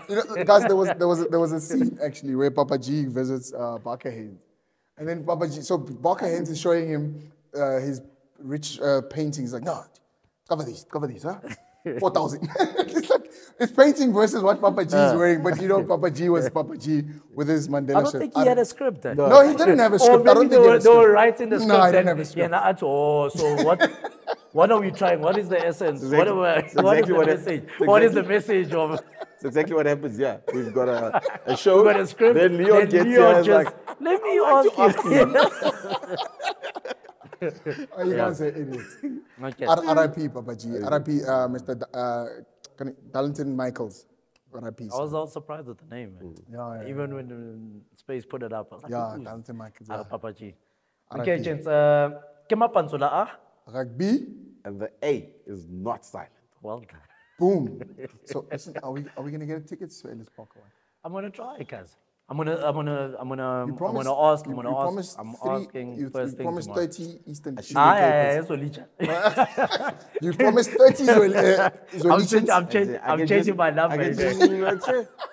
Speaker 2: You know, guys, there was a scene actually where Papa G visits Barker Haynes, and then so Barker Haynes is showing him his rich paintings. Like, no, cover these, huh? 4,000. It's painting versus what Papa G is wearing, but you know Papa G was Papa G with his Mandela shirt.
Speaker 1: I don't think he had a script then.
Speaker 2: No, he didn't have a script.
Speaker 1: I don't think they were writing the script.
Speaker 2: No, I didn't have a script.
Speaker 1: So what are we trying? What is the essence? What is the message? What is the message of?
Speaker 3: That's exactly what happens, yeah. We've got a show.
Speaker 1: We've got a script.
Speaker 3: Then Leon gets here like,
Speaker 1: let me ask you.
Speaker 2: Oh, you guys are idiots.
Speaker 1: Okay.
Speaker 2: R.I.P. Papa G. R.I.P. Mr. Darlington Michaels. R.I.P.
Speaker 1: I was all surprised with the name, man.
Speaker 2: Yeah.
Speaker 1: Even when Space put it up, I was like,
Speaker 2: Darlington Michaels.
Speaker 1: Papa G. Okay, gents. Mapantsula.
Speaker 2: Rugby.
Speaker 3: And the A is not silent.
Speaker 1: Well done.
Speaker 2: Boom. So, listen, are we going to get tickets to Ellis Park?
Speaker 1: I'm going to try, guys. I'm gonna ask. I'm asking first thing
Speaker 2: promised
Speaker 1: tomorrow.
Speaker 2: 30 Eastern.
Speaker 1: That's what Licha.
Speaker 2: You promised 30 Zolichans.
Speaker 1: I'm changing my number.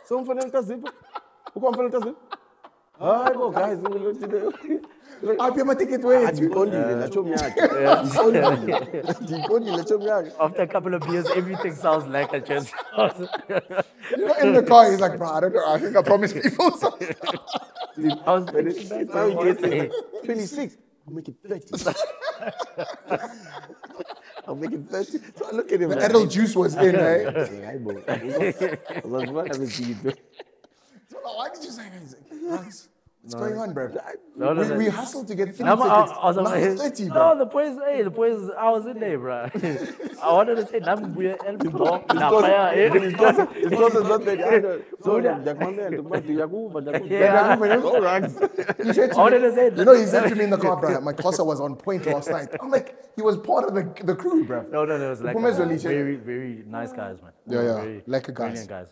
Speaker 3: So mfanele kazipho. Uko mfanele kazipho. Hayi bo guys,
Speaker 2: Aphi ama-ticket wethu?
Speaker 3: Ndiqondile natsho myakhe. Ndiqondile natsho myakhe.
Speaker 1: After a couple of beers, everything sounds like a chest.
Speaker 2: You know, in the car, he's like, bro, I don't know. I think I promised people something.
Speaker 1: I was thinking that's how he gets it.
Speaker 3: 26. I'll make it 30. I'll make it 30. So I look at him.
Speaker 2: The adult juice was in, eh? So why did you say that? He's like, Max, what's going on, bro? We hustled to get 3 tickets. Now it's 30, bro.
Speaker 1: No, the point is, I was in there, bro. I wanted to say,
Speaker 3: It's because it's not that. So,
Speaker 1: I wanted to say,
Speaker 2: You know, he said to me in the car, bro, my Kosa was on point last night. I'm like, he was part of the crew, bro.
Speaker 1: No, it was like very, very nice guys, man.
Speaker 2: Yeah.
Speaker 1: Very
Speaker 2: Like a guys.
Speaker 1: brilliant guys.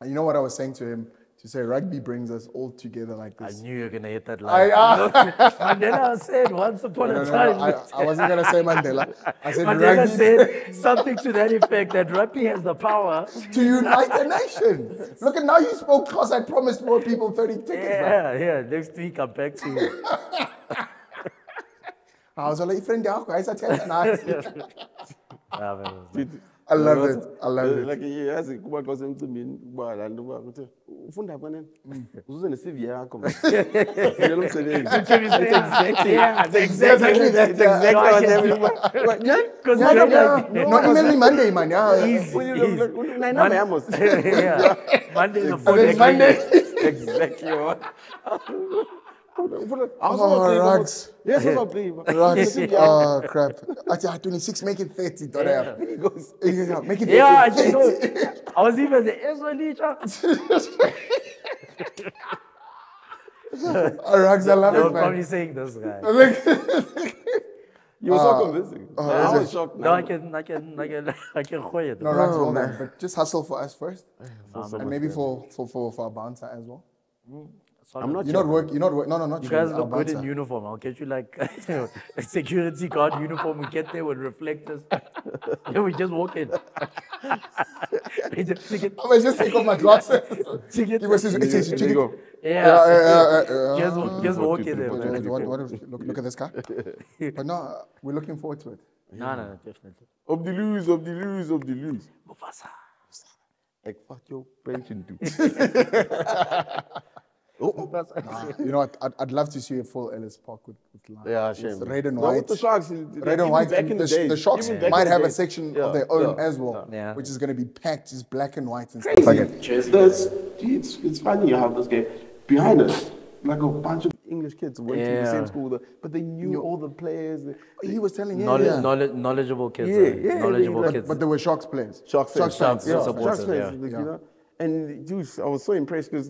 Speaker 2: And you know what I was saying to him? To say rugby brings us all together like
Speaker 1: I
Speaker 2: this.
Speaker 1: knew you were gonna hit that line. Mandela said once upon a time.
Speaker 2: I wasn't going to say Mandela. I said
Speaker 1: Mandela
Speaker 2: rugby
Speaker 1: said something to that effect that rugby has the power.
Speaker 2: to unite the nation. Look at now you spoke because I promised more people 30 tickets.
Speaker 1: Yeah. Next week I'm back to you.
Speaker 2: I was like, friend, guys, I tell you now.
Speaker 1: I
Speaker 2: I love it. I love it.
Speaker 3: Like yazi kuba xa semcimbini kuba la nto kuba kuthi ufunda kwanene uzuze ne-CV yakho ufundela umsebenzi.
Speaker 1: Exactly
Speaker 3: That's exactly what happened.
Speaker 2: No, email me Monday, man. Yeah.
Speaker 3: Unayinamba yamos.
Speaker 1: Yeah. Monday the
Speaker 2: And then
Speaker 1: 4th.
Speaker 2: Monday.
Speaker 3: Exactly what.
Speaker 2: Rugs.
Speaker 3: Yes, uzawugqiba.
Speaker 2: Rugs. Oh, crap. I said, 26, make it 30. Don't I?
Speaker 3: He goes,
Speaker 2: Make it 30.
Speaker 1: Yeah, I just know. I was even the Esolicha.
Speaker 2: Rugs, I love
Speaker 1: They
Speaker 2: it,
Speaker 1: were
Speaker 2: man.
Speaker 1: probably saying this guy.
Speaker 3: you were so convincing. I was shocked.
Speaker 1: No, I can quiet.
Speaker 2: No, Rugs, well done. But just hustle for us first. And maybe for our bouncer as well.
Speaker 3: I'm not
Speaker 2: You're not working. No, not
Speaker 1: You
Speaker 2: sure.
Speaker 1: guys
Speaker 2: Our
Speaker 1: look good in
Speaker 2: bouncer.
Speaker 1: uniform. I'll get you like a security guard uniform. We get there with reflectors. Then we just walk in. We just take it.
Speaker 2: I was just take off my glasses.
Speaker 1: Ticket.
Speaker 2: He was just,
Speaker 3: There you go.
Speaker 1: Yeah. Just walk in there. man.
Speaker 2: Look at this guy. But no, we're looking forward to it.
Speaker 1: No, definitely.
Speaker 3: Of the lose.
Speaker 1: Mufasa.
Speaker 3: Like, fuck your pension too.
Speaker 2: You know what? I'd love to see a full Ellis Park with lions.
Speaker 3: Yeah,
Speaker 2: It's
Speaker 3: shame.
Speaker 2: red and
Speaker 3: No,
Speaker 2: white.
Speaker 3: with the Sharks,
Speaker 2: Red and white.
Speaker 3: back
Speaker 2: And
Speaker 3: in the days.
Speaker 2: the Sharks
Speaker 3: Even back
Speaker 2: might
Speaker 3: in the
Speaker 2: have a
Speaker 3: days.
Speaker 2: section
Speaker 3: Yeah,
Speaker 2: of their own
Speaker 3: yeah,
Speaker 2: as well,
Speaker 1: yeah.
Speaker 2: which is going to be packed, just black and white and stuff like it.
Speaker 3: It's funny you have this game behind us, like a bunch of English kids went to the same school, but they knew all the players.
Speaker 2: He was telling me,
Speaker 1: Knowledgeable kids. Knowledgeable kids.
Speaker 2: but they were Sharks players.
Speaker 3: Sharks fans.
Speaker 1: Sharks
Speaker 3: Yeah,
Speaker 1: supporters,
Speaker 3: Sharks fans,
Speaker 1: yeah.
Speaker 3: like, you know. And dude, I was so impressed because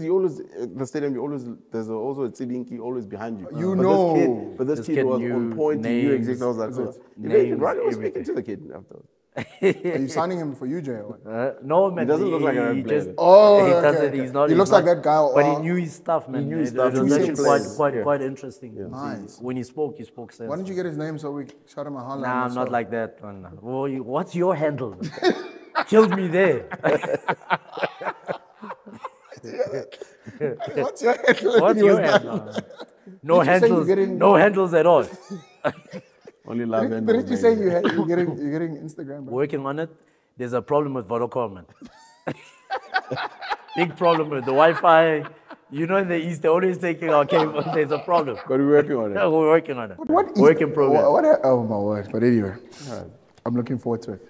Speaker 3: you always the stadium there's also a Tsilinki always behind you.
Speaker 2: You
Speaker 3: but
Speaker 2: know.
Speaker 3: this kid was on point. He knew exactly. I was like, right? I was speaking to the kid after.
Speaker 2: Are you signing him for UJ or what?
Speaker 1: No, man.
Speaker 3: He doesn't look like a
Speaker 1: he
Speaker 3: player.
Speaker 1: just,
Speaker 2: Oh,
Speaker 1: he
Speaker 2: okay,
Speaker 1: doesn't.
Speaker 2: okay.
Speaker 1: He's not.
Speaker 2: He looks like that guy.
Speaker 1: But he knew his stuff, man.
Speaker 3: He knew his stuff.
Speaker 1: It was
Speaker 3: He
Speaker 1: actually
Speaker 3: knew
Speaker 1: quite interesting. Yeah.
Speaker 2: Nice.
Speaker 1: When he spoke sense.
Speaker 2: Why don't you get his name so we shout him a holla?
Speaker 1: Nah, I'm not like that. Man. Well, what's your handle? Killed me there.
Speaker 2: What's your handle?
Speaker 1: What's your handle? No handles. No handles at all.
Speaker 3: Only love and
Speaker 2: Didn't you say you're getting Instagram, bro?
Speaker 1: Working on it. There's a problem with Vodacom, man. Big problem with the Wi-Fi. You know, in the East, they're always taking our cable. There's a problem.
Speaker 3: But we're working on it.
Speaker 1: We're working on it.
Speaker 2: What is
Speaker 1: Work in progress.
Speaker 2: Oh my word! But anyway, I'm looking forward to it.